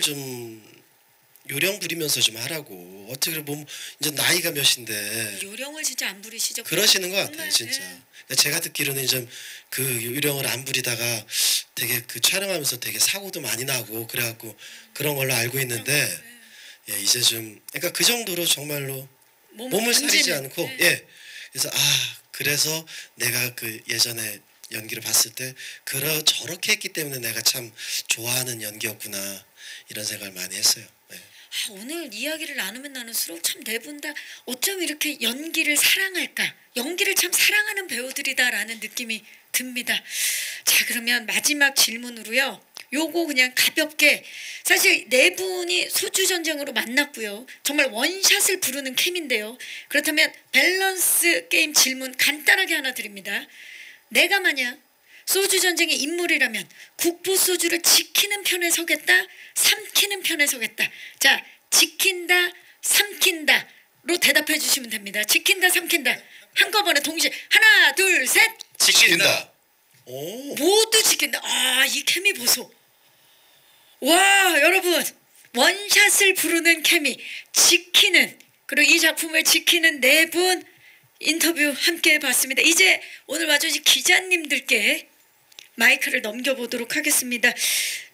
부리면서 좀 하라고. 어떻게 보면 이제 나이가 몇인데 요령을 진짜 안 부리시죠? 그러시는 것 같아요, 정말, 진짜. 예. 그러니까 제가 듣기로는 좀 그 요령을 안 부리다가 되게 그 촬영하면서 되게 사고도 많이 나고 그래갖고 그런 걸로 알고 있는데 예, 이제 좀 그러니까 그 정도로 정말로 몸을 사리지 던지는, 않고 예. 예, 그래서 그래서 내가 그 예전에 연기를 봤을 때 저렇게 했기 때문에 내가 참 좋아하는 연기였구나 이런 생각을 많이 했어요. 예. 오늘 이야기를 나누면 나눌수록 참 네 분 다 어쩜 이렇게 연기를 사랑할까? 연기를 참 사랑하는 배우들이다라는 느낌이 듭니다. 자 그러면 마지막 질문으로요. 요거 그냥 가볍게 사실 네 분이 소주 전쟁으로 만났고요. 정말 원샷을 부르는 캠인데요. 그렇다면 밸런스 게임 질문 간단하게 하나 드립니다. 내가 만약 소주 전쟁의 인물이라면 국보 소주를 지키는 편에 서겠다, 삼키는 편에 서겠다. 자, 지킨다, 삼킨다로 대답해 주시면 됩니다. 지킨다, 삼킨다. 한꺼번에 동시에 하나, 둘, 셋. 지킨다. 오, 모두 지킨다. 이 케미 보소. 와, 여러분. 원샷을 부르는 케미, 지키는 그리고 이 작품을 지키는 네 분 인터뷰 함께 해봤습니다. 이제 오늘 와주신 기자님들께 마이크를 넘겨보도록 하겠습니다.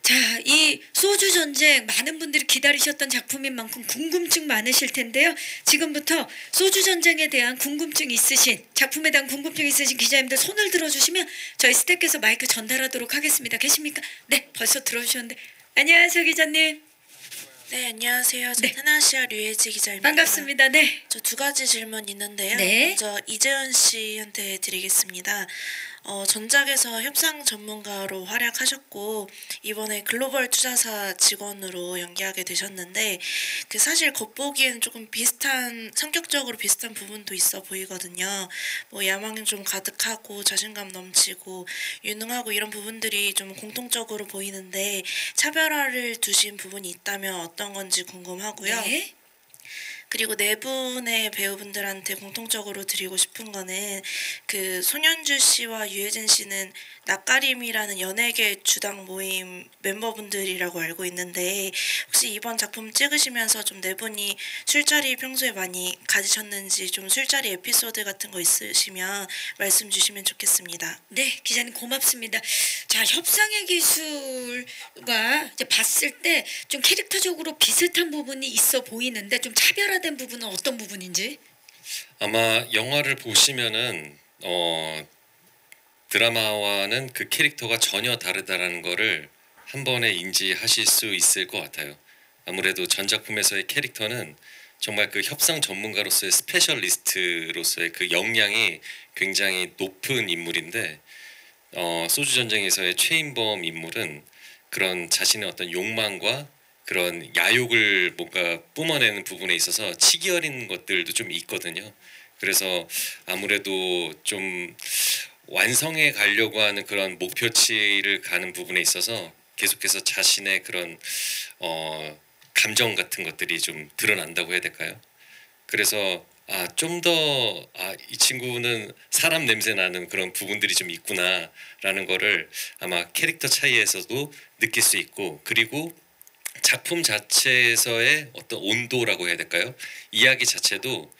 자, 이 소주 전쟁 많은 분들이 기다리셨던 작품인 만큼 궁금증 많으실 텐데요. 지금부터 소주 전쟁에 대한 궁금증 있으신 작품에 대한 궁금증 있으신 기자님들 손을 들어주시면 저희 스태프께서 마이크 전달하도록 하겠습니다. 계십니까? 네, 벌써 들어주셨는데 안녕하세요 기자님. 네, 안녕하세요. 저 네. 테나시아 류혜지 기자입니다. 반갑습니다. 네. 저 두 가지 질문 있는데요. 네. 먼저 이재훈 씨한테 드리겠습니다. 전작에서 협상 전문가로 활약하셨고 이번에 글로벌 투자사 직원으로 연기하게 되셨는데 그 사실 겉보기엔 조금 비슷한 성격적으로 비슷한 부분도 있어 보이거든요. 뭐 야망 좀 가득하고 자신감 넘치고 유능하고 이런 부분들이 좀 공통적으로 보이는데 차별화를 두신 부분이 있다면 어떤 건지 궁금하고요. 네. 그리고 네 분의 배우분들한테 공통적으로 드리고 싶은 거는 그 손현주 씨와 유해진 씨는 낯가림이라는 연예계 주당 모임 멤버분들이라고 알고 있는데 혹시 이번 작품 찍으시면서 좀 네 분이 술자리 평소에 많이 가지셨는지 좀 술자리 에피소드 같은 거 있으시면 말씀 주시면 좋겠습니다. 네, 기자님 고맙습니다. 자, 협상의 기술과 이제 봤을 때 좀 캐릭터적으로 비슷한 부분이 있어 보이는데 좀 차별화된 부분은 어떤 부분인지? 아마 영화를 보시면은 드라마와는 그 캐릭터가 전혀 다르다라는 거를 한 번에 인지하실 수 있을 것 같아요. 아무래도 전 작품에서의 캐릭터는 정말 그 협상 전문가로서의 스페셜리스트로서의 그 역량이 굉장히 높은 인물인데 소주 전쟁에서의 최인범 인물은 그런 자신의 어떤 욕망과 그런 야욕을 뭔가 뿜어내는 부분에 있어서 치기 어린 것들도 좀 있거든요. 그래서 아무래도 좀 완성해 가려고 하는 그런 목표치를 가는 부분에 있어서 계속해서 자신의 그런 감정 같은 것들이 좀 드러난다고 해야 될까요? 그래서 좀 더 이 친구는 사람 냄새 나는 그런 부분들이 좀 있구나라는 거를 아마 캐릭터 차이에서도 느낄 수 있고, 그리고 작품 자체에서의 어떤 온도라고 해야 될까요? 이야기 자체도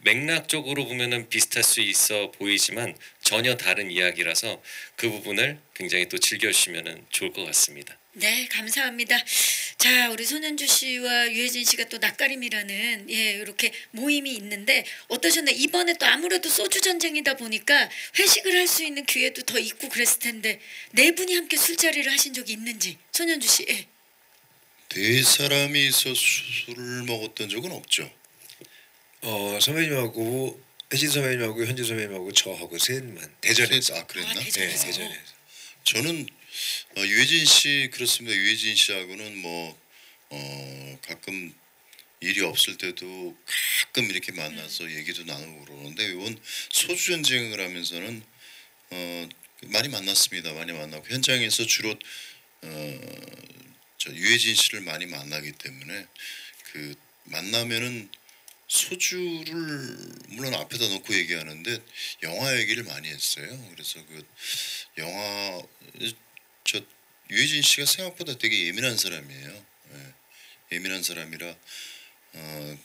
맥락적으로 보면은 비슷할 수 있어 보이지만 전혀 다른 이야기라서 그 부분을 굉장히 또 즐겨주시면은 좋을 것 같습니다. 네, 감사합니다. 자, 우리 손현주 씨와 유해진 씨가 또 낯가림이라는 이렇게 모임이 있는데 어떠셨나요? 이번에 또 아무래도 소주 전쟁이다 보니까 회식을 할 수 있는 기회도 더 있고 그랬을 텐데 네 분이 함께 술자리를 하신 적이 있는지 손현주 씨. 예. 네 사람이서 술을 먹었던 적은 없죠. 선배님하고 혜진 선배님하고 현주 선배님하고 저하고 셋만 대전에서. 그랬나? 대전에서. 네, 대전에서. 저는 유해진 씨 그렇습니다. 유해진 씨하고는 가끔 일이 없을 때도 가끔 이렇게 만나서 얘기도 나누고 그러는데 이번 소주 전쟁을 하면서는 많이 만났습니다. 많이 만나고 현장에서 주로 저 유해진 씨를 많이 만나기 때문에 그 만나면은 소주를 물론 앞에다 놓고 얘기하는데 영화 얘기를 많이 했어요. 그래서 그 영화 저 유해진 씨가 생각보다 되게 예민한 사람이에요. 예민한 사람이라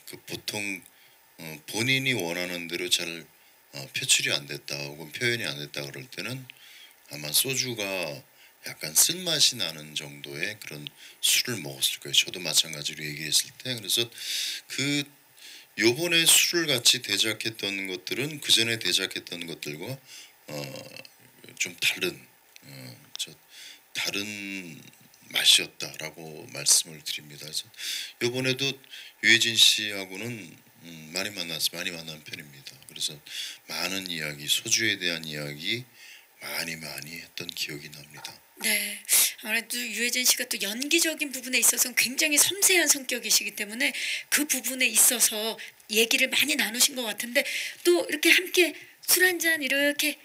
그 보통 본인이 원하는 대로 잘 표출이 안 됐다 혹은 표현이 안 됐다 그럴 때는 아마 소주가 약간 쓴맛이 나는 정도의 그런 술을 먹었을 거예요. 저도 마찬가지로 얘기했을 때. 그래서 그 요번에 술을 같이 대작했던 것들은 그 전에 대작했던 것들과 좀 다른 맛이었다라고 말씀을 드립니다. 그래서 요번에도 유해진 씨하고는 많이 만난 편입니다. 그래서 많은 이야기, 소주에 대한 이야기 많이 했던 기억이 납니다. 네, 아무래도 유해진 씨가 또 연기적인 부분에 있어서는 굉장히 섬세한 성격이시기 때문에 그 부분에 있어서 얘기를 많이 나누신 것 같은데 또 이렇게 함께 술 한잔 이렇게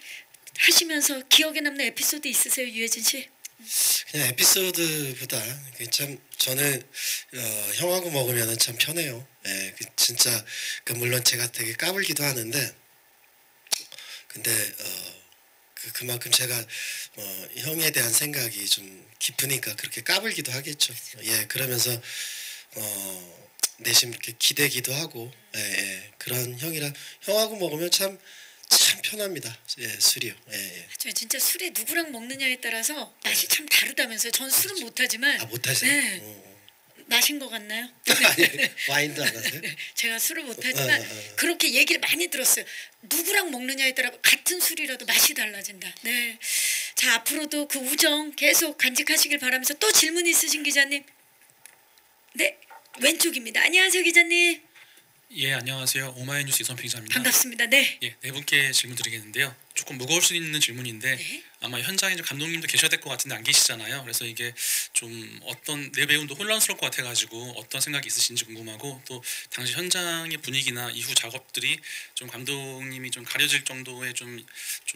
하시면서 기억에 남는 에피소드 있으세요, 유해진 씨? 그냥 에피소드보다 참 저는 형하고 먹으면은 참 편해요. 예, 진짜 물론 제가 되게 까불기도 하는데 근데 그만큼 제가 형에 대한 생각이 좀 깊으니까 그렇게 까불기도 하겠죠. 예, 그러면서 내심 이렇게 기대기도 하고 그런 형하고 먹으면 참 편합니다. 예, 술이요. 예. 저 진짜 술에 누구랑 먹느냐에 따라서 맛이 참 다르다면서요. 전 술은 못하지만 못하세요? 네. 마신 것 같나요? 아니, 와인도 안 하세요? 제가 술을 못하지만 그렇게 얘기를 많이 들었어요. 누구랑 먹느냐에 따라 같은 술이라도 맛이 달라진다. 네. 자, 앞으로도 그 우정 계속 간직하시길 바라면서 또 질문 있으신 기자님? 네, 왼쪽입니다. 안녕하세요, 기자님. 예, 안녕하세요. 오마이뉴스 이선필 기자입니다. 반갑습니다. 네. 예, 네 분께 질문 드리겠는데요. 조금 무거울 수 있는 질문인데 네. 아마 현장에 좀 감독님도 계셔야 될 것 같은데 안 계시잖아요. 그래서 이게 좀 어떤 내 배우도 혼란스러울 것 같아가지고 어떤 생각이 있으신지 궁금하고 또 당시 현장의 분위기나 이후 작업들이 좀 감독님이 좀 가려질 정도의 좀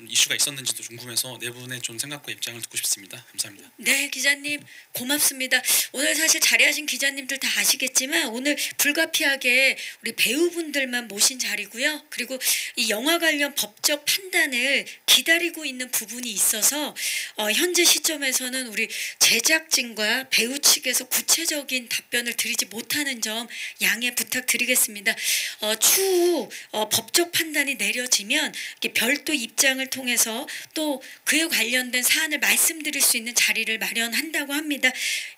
이슈가 있었는지도 궁금해서 네 분의 좀 생각과 입장을 듣고 싶습니다. 감사합니다. 네, 기자님 고맙습니다. 오늘 사실 자리하신 기자님들 다 아시겠지만 오늘 불가피하게 우리 배우분들만 모신 자리고요. 그리고 이 영화 관련 법적 판단을 기다리고 있는 부분이 있어서 현재 시점에서는 우리 제작진과 배우 측에서 구체적인 답변을 드리지 못하는 점 양해 부탁드리겠습니다. 추후 법적 판단이 내려지면 별도 입장을 통해서 또 그에 관련된 사안을 말씀드릴 수 있는 자리를 마련한다고 합니다.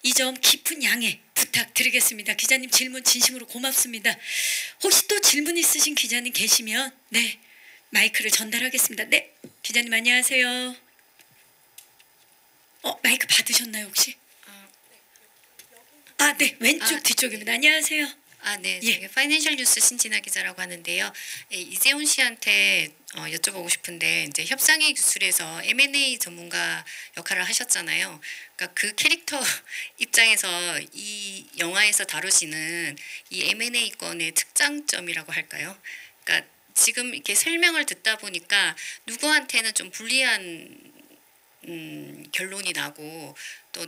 이 점 깊은 양해 부탁드리겠습니다. 기자님 질문 진심으로 고맙습니다. 혹시 또 질문 있으신 기자님 계시면 네, 마이크를 전달하겠습니다. 네, 기자님 안녕하세요. 마이크 받으셨나요 혹시? 네, 왼쪽 뒤쪽입니다. 안녕하세요. 아, 네. 예. 저기 파이낸셜 뉴스 신진아 기자라고 하는데요. 예, 이재훈 씨한테 여쭤보고 싶은데 이제 협상의 기술에서 M&A 전문가 역할을 하셨잖아요. 그러니까 그 캐릭터 입장에서 이 영화에서 다루시는 이 M&A 건의 특장점이라고 할까요? 그러니까 지금 이렇게 설명을 듣다 보니까 누구한테는 좀 불리한 결론이 나고 또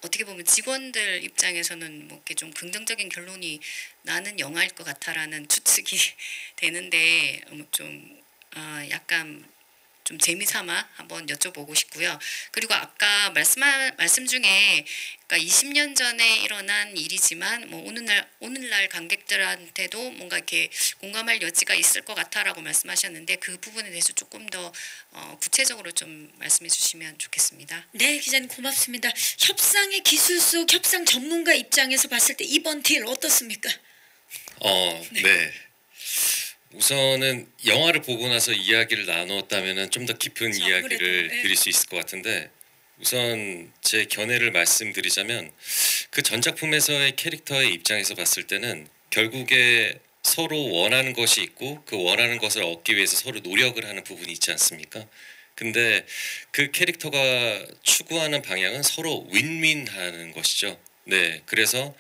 어떻게 보면 직원들 입장에서는 뭐 이렇게 좀 긍정적인 결론이 나는 영화일 것 같아라는 추측이 되는데 좀 약간 좀 재미삼아 한번 여쭤보고 싶고요. 그리고 아까 말씀 중에 그러니까 20년 전에 일어난 일이지만 뭐 오늘날 관객들한테도 뭔가 이렇게 공감할 여지가 있을 것 같아라고 말씀하셨는데 그 부분에 대해서 조금 더 구체적으로 좀 말씀해 주시면 좋겠습니다. 네, 기자님 고맙습니다. 협상의 기술 속 협상 전문가 입장에서 봤을 때 이번 딜 어떻습니까? 네. 우선은 영화를 보고 나서 이야기를 나눴다면은 좀 더 깊은 그렇죠, 이야기를 아무래도, 네. 드릴 수 있을 것 같은데 우선 제 견해를 말씀드리자면 그 전작품에서의 캐릭터의 입장에서 봤을 때는 결국에 서로 원하는 것이 있고 그 원하는 것을 얻기 위해서 서로 노력을 하는 부분이 있지 않습니까? 근데 그 캐릭터가 추구하는 방향은 서로 윈윈하는 것이죠. 네, 그래서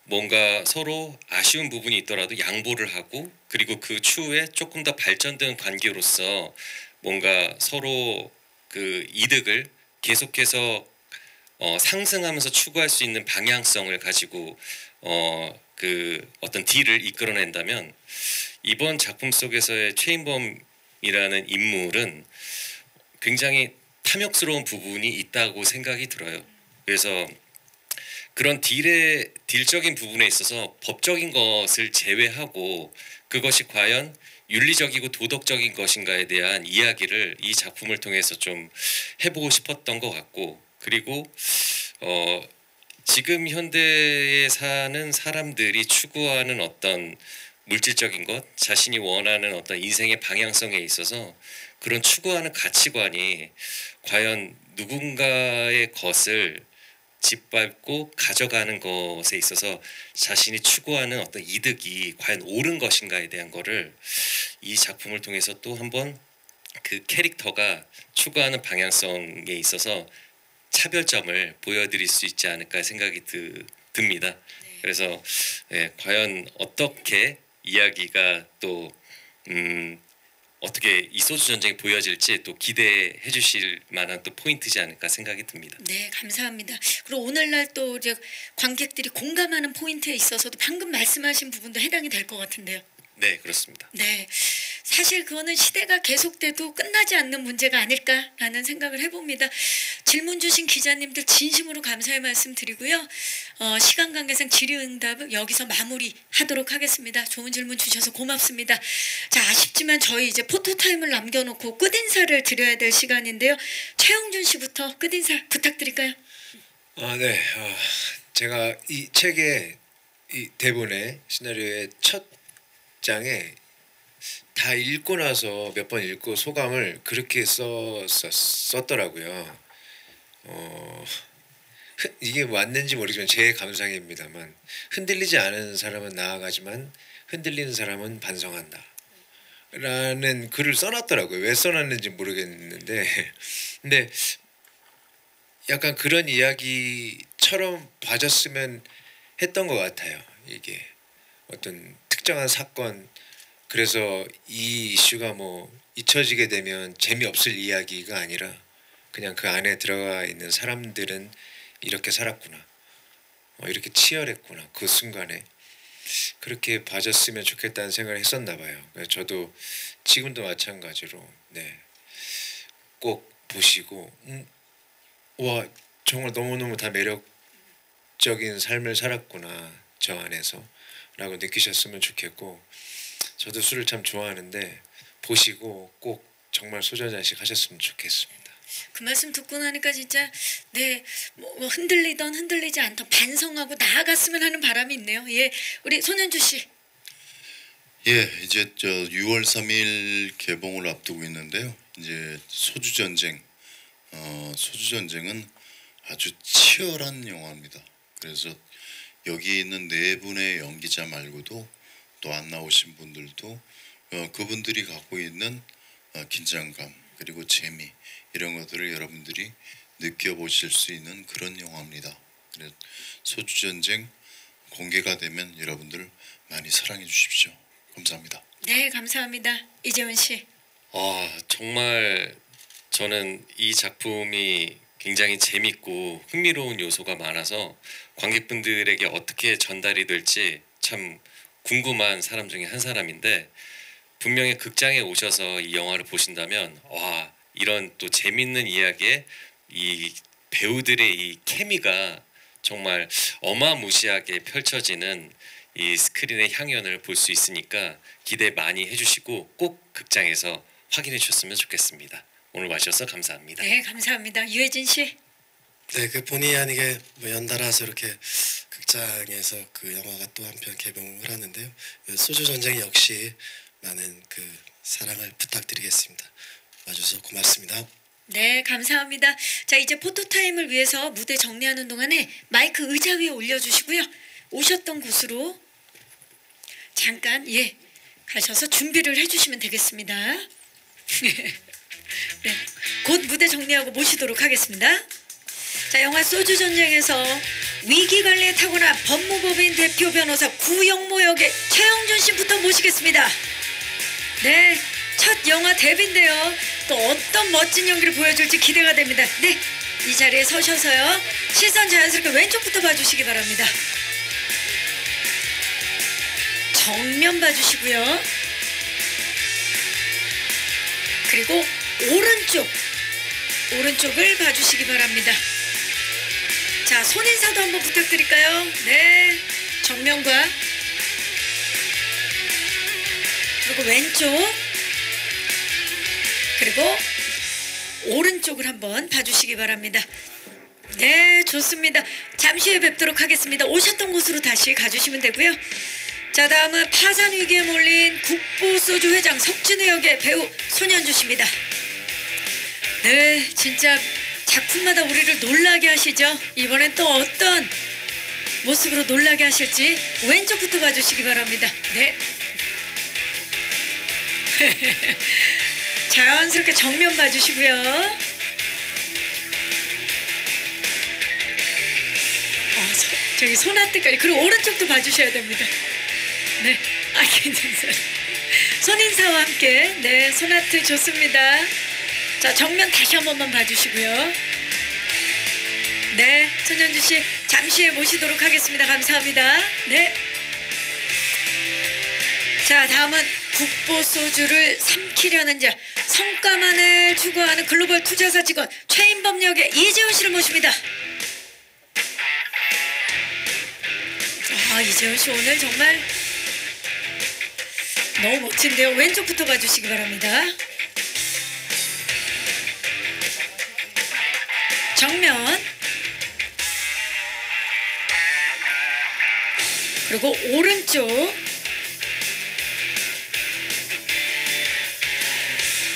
뭔가 서로 아쉬운 부분이 있더라도 양보를 하고 그리고 그 추후에 조금 더 발전된 관계로서 뭔가 서로 그 이득을 계속해서 상승하면서 추구할 수 있는 방향성을 가지고 그 어떤 딜을 이끌어낸다면 이번 작품 속에서의 최인범이라는 인물은 굉장히 탐욕스러운 부분이 있다고 생각이 들어요. 그래서 그런 딜적인 부분에 있어서 법적인 것을 제외하고 그것이 과연 윤리적이고 도덕적인 것인가에 대한 이야기를 이 작품을 통해서 좀 해보고 싶었던 것 같고 그리고 지금 현대에 사는 사람들이 추구하는 어떤 물질적인 것, 자신이 원하는 어떤 인생의 방향성에 있어서 그런 추구하는 가치관이 과연 누군가의 것을 짓밟고 가져가는 것에 있어서 자신이 추구하는 어떤 이득이 과연 옳은 것인가에 대한 거를 이 작품을 통해서 또 한번 그 캐릭터가 추구하는 방향성에 있어서 차별점을 보여드릴 수 있지 않을까 생각이 듭니다. 그래서 과연 어떻게 이야기가 또 어떻게 이 소주 전쟁이 보여질지 또 기대해 주실 만한 또 포인트지 않을까 생각이 듭니다. 네, 감사합니다. 그리고 오늘날 또 이제 관객들이 공감하는 포인트에 있어서도 방금 말씀하신 부분도 해당이 될 것 같은데요. 네, 그렇습니다. 네, 사실 그거는 시대가 계속돼도 끝나지 않는 문제가 아닐까라는 생각을 해봅니다. 질문 주신 기자님들 진심으로 감사의 말씀 드리고요. 시간 관계상 질의응답은 여기서 마무리하도록 하겠습니다. 좋은 질문 주셔서 고맙습니다. 자, 아쉽지만 저희 이제 포토타임을 남겨놓고 끝인사를 드려야 될 시간인데요. 최영준 씨부터 끝인사 부탁드릴까요? 네. 제가 이 책의 이 대본의 시나리오의 첫 장에 다 읽고 나서 몇 번 읽고 소감을 그렇게 썼더라고요. 이게 맞는지 모르지만 제 감상입니다만 흔들리지 않은 사람은 나아가지만 흔들리는 사람은 반성한다. 라는 글을 써놨더라고요. 왜 써놨는지 모르겠는데 근데 약간 그런 이야기처럼 봐줬으면 했던 것 같아요. 이게 어떤 특정한 사건 그래서 이 이슈가 뭐 잊혀지게 되면 재미없을 이야기가 아니라 그냥 그 안에 들어가 있는 사람들은 이렇게 살았구나 이렇게 치열했구나 그 순간에 그렇게 봐줬으면 좋겠다는 생각을 했었나 봐요. 저도 지금도 마찬가지로 꼭 보시고 와 정말 너무너무 다 매력적인 삶을 살았구나 저 안에서 라고 느끼셨으면 좋겠고 저도 술을 참 좋아하는데 보시고 꼭 정말 소주 한 잔씩 하셨으면 좋겠습니다. 그 말씀 듣고 나니까 진짜 뭐 흔들리던 흔들리지 않던 반성하고 나아갔으면 하는 바람이 있네요. 예, 우리 손현주 씨. 예, 이제 6월 3일 개봉을 앞두고 있는데요. 이제 소주 전쟁은 아주 치열한 영화입니다. 그래서 여기 있는 네 분의 연기자 말고도 또 안 나오신 분들도 그분들이 갖고 있는 긴장감 그리고 재미 이런 것들을 여러분들이 느껴보실 수 있는 그런 영화입니다. 그래서 소주전쟁 공개가 되면 여러분들 많이 사랑해 주십시오. 감사합니다. 네, 감사합니다. 이재훈 씨. 정말 저는 이 작품이 굉장히 재밌고 흥미로운 요소가 많아서 관객분들에게 어떻게 전달이 될지 참 궁금한 사람 중에 한 사람인데, 분명히 극장에 오셔서 이 영화를 보신다면 이런 또 재밌는 이야기에 이 배우들의 이 케미가 정말 어마무시하게 펼쳐지는 이 스크린의 향연을 볼 수 있으니까 기대 많이 해주시고 꼭 극장에서 확인해 주셨으면 좋겠습니다. 오늘 와주셔서 감사합니다. 네, 감사합니다. 유해진 씨. 네, 그 본의 아니게 뭐 연달아서 이렇게 극장에서 그 영화가 또 한편 개봉을 하는데요. 소주 전쟁 역시 많은 그 사랑을 부탁드리겠습니다. 와주셔서 고맙습니다. 네, 감사합니다. 자, 이제 포토타임을 위해서 무대 정리하는 동안에 마이크 의자 위에 올려주시고요. 오셨던 곳으로 잠깐 가셔서 준비를 해주시면 되겠습니다. 네, 곧 무대 정리하고 모시도록 하겠습니다. 자, 영화 소주 전쟁에서 위기 관리에 탁월한 법무법인 대표 변호사 구영모 역의 최영준 씨부터 모시겠습니다. 네, 첫 영화 데뷔인데요. 또 어떤 멋진 연기를 보여줄지 기대가 됩니다. 네, 이 자리에 서셔서요. 시선 자연스럽게 왼쪽부터 봐주시기 바랍니다. 정면 봐주시고요. 그리고 오른쪽을 봐주시기 바랍니다. 자, 손인사도 한번 부탁드릴까요? 네, 정면과 그리고 왼쪽 그리고 오른쪽을 한번 봐주시기 바랍니다. 네, 좋습니다. 잠시 후에 뵙도록 하겠습니다. 오셨던 곳으로 다시 가주시면 되고요. 자, 다음은 파산 위기에 몰린 국보소주 회장 석진우 역의 배우 손현주 씨입니다. 네, 진짜 작품마다 우리를 놀라게 하시죠. 이번엔 또 어떤 모습으로 놀라게 하실지 왼쪽부터 봐주시기 바랍니다. 네. 자연스럽게 정면 봐주시고요. 저기 손아뜨까지 그리고 오른쪽도 봐주셔야 됩니다. 네, 괜찮아요. 손인사와 함께 네, 손아트 좋습니다. 자, 정면 다시 한 번만 봐주시고요. 네, 손현주 씨 잠시 후에 모시도록 하겠습니다. 감사합니다. 네. 자, 다음은 국보소주를 삼키려는 자, 성과만을 추구하는 글로벌 투자사 직원 최인범 역의 이재훈 씨를 모십니다. 이재훈 씨 오늘 정말 너무 멋진데요. 왼쪽부터 봐주시기 바랍니다. 정면 그리고 오른쪽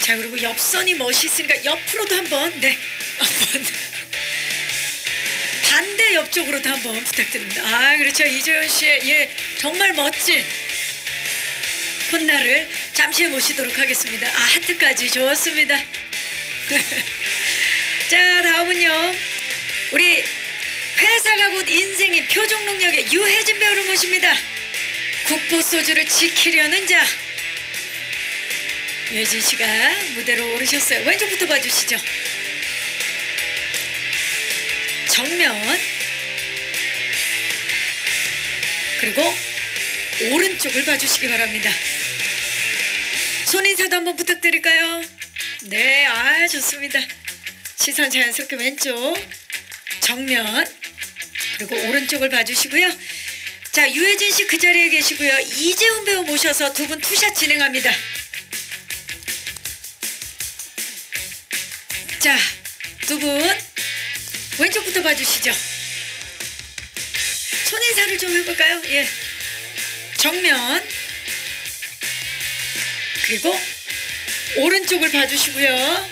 자, 그리고 옆선이 멋있으니까 옆으로도 한번 네, 한번 반대 옆쪽으로도 한번 부탁드립니다. 그렇죠. 이재훈 씨의 정말 멋진 콧날을 잠시 후에 모시도록 하겠습니다. 하트까지 좋았습니다. 자, 다음은요. 우리 회사가 곧 인생인 표정록 역의 유혜진 배우를 모십니다. 국보소주를 지키려는 자. 유혜진 씨가 무대로 오르셨어요. 왼쪽부터 봐주시죠. 정면 그리고 오른쪽을 봐주시기 바랍니다. 손인사도 한번 부탁드릴까요? 네, 좋습니다. 시선 자연스럽게 왼쪽 정면 그리고 오른쪽을 봐주시고요. 자, 유혜진 씨 그 자리에 계시고요. 이재훈 배우 모셔서 두 분 투샷 진행합니다. 자, 두 분 왼쪽부터 봐주시죠. 손인사를 좀 해볼까요? 예, 정면 그리고 오른쪽을 봐주시고요.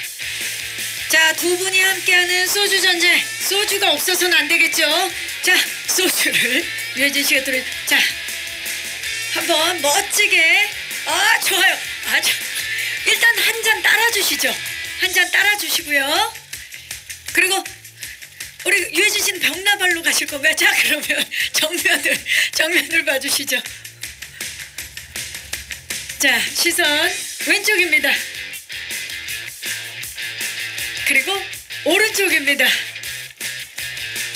자, 두 분이 함께하는 소주 전쟁. 소주가 없어서는 안 되겠죠. 자, 소주를 유해진 씨가 들어. 자, 한번 멋지게. 아, 좋아요. 아주. 일단 한 잔 따라주시죠. 한 잔 따라주시고요. 그리고 우리 유해진 씨는 벽나발로 가실 건가요? 자, 그러면 정면을 봐주시죠. 자, 시선 왼쪽입니다. 그리고 오른쪽입니다.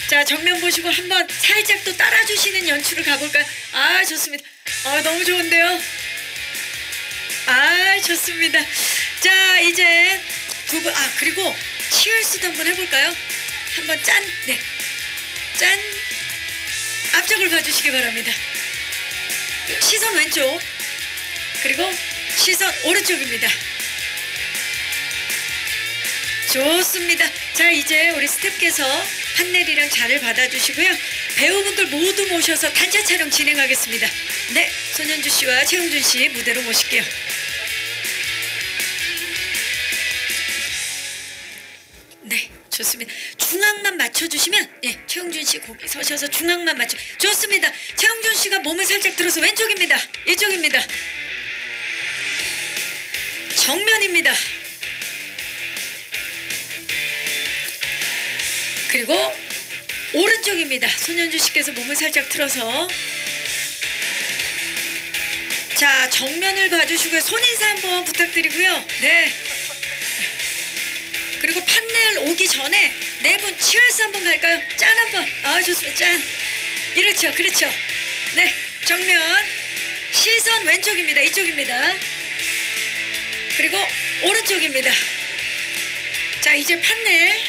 자, 정면 보시고 한번 살짝 또 따라주시는 연출을 가볼까요? 아, 좋습니다. 아, 너무 좋은데요? 아, 좋습니다. 자, 이제 두 분, 아, 그리고 치얼스도 한번 해볼까요? 한번 짠, 네, 짠. 앞쪽을 봐주시기 바랍니다. 시선 왼쪽, 그리고 시선 오른쪽입니다. 좋습니다. 자, 이제 우리 스태프께서 판넬이랑 잔을 받아주시고요. 배우분들 모두 모셔서 단체 촬영 진행하겠습니다. 네, 손현주 씨와 최용준 씨 무대로 모실게요. 네, 좋습니다. 중앙만 맞춰주시면, 예, 최용준 씨 거기 서셔서 중앙만 맞춰. 좋습니다. 최용준 씨가 몸을 살짝 들어서 왼쪽입니다. 이쪽입니다. 정면입니다. 그리고 오른쪽입니다. 손현주 씨께서 몸을 살짝 틀어서. 자, 정면을 봐주시고요. 손인사 한번 부탁드리고요. 네. 그리고 판넬 오기 전에 네 분 치얼스 한번 갈까요? 짠 한번. 아, 좋습니다. 짠. 이렇죠. 그렇죠. 네, 정면. 시선 왼쪽입니다. 이쪽입니다. 그리고 오른쪽입니다. 자, 이제 판넬.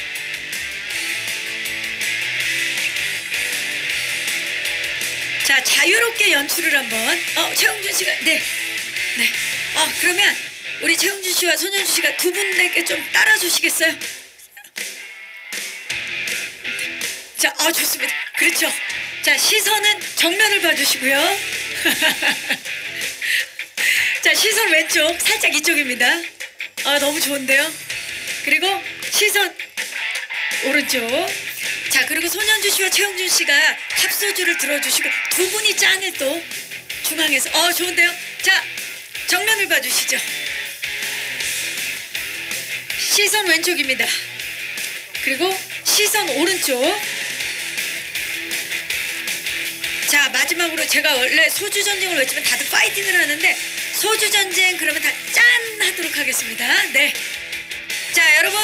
자, 자유롭게 연출을 한번. 최용준 씨가, 네. 네. 그러면 우리 최용준 씨와 손현주 씨가 두 분에게 좀 따라주시겠어요? 자, 좋습니다. 그렇죠. 자, 시선은 정면을 봐주시고요. 자, 시선 왼쪽, 살짝 이쪽입니다. 너무 좋은데요? 그리고 시선 오른쪽. 자, 그리고 손현주 씨와 최용준 씨가 탑소주를 들어주시고 두 분이 짠을 또 중앙에서. 좋은데요? 자, 정면을 봐주시죠. 시선 왼쪽입니다. 그리고 시선 오른쪽. 자, 마지막으로 제가 원래 소주 전쟁을 외치면 다들 파이팅을 하는데 소주 전쟁 그러면 다 짠 하도록 하겠습니다. 네. 자, 여러분,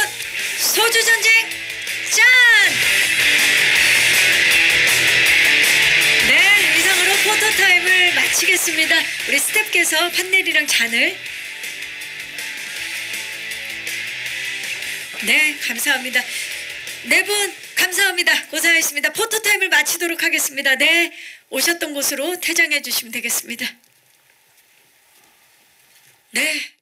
소주 전쟁 짠! 네, 이상으로 포토타임을 마치겠습니다. 우리 스태프께서 판넬이랑 잔을. 네, 감사합니다. 네 분 감사합니다. 고생하셨습니다. 포토타임을 마치도록 하겠습니다. 네, 오셨던 곳으로 퇴장해 주시면 되겠습니다. 네.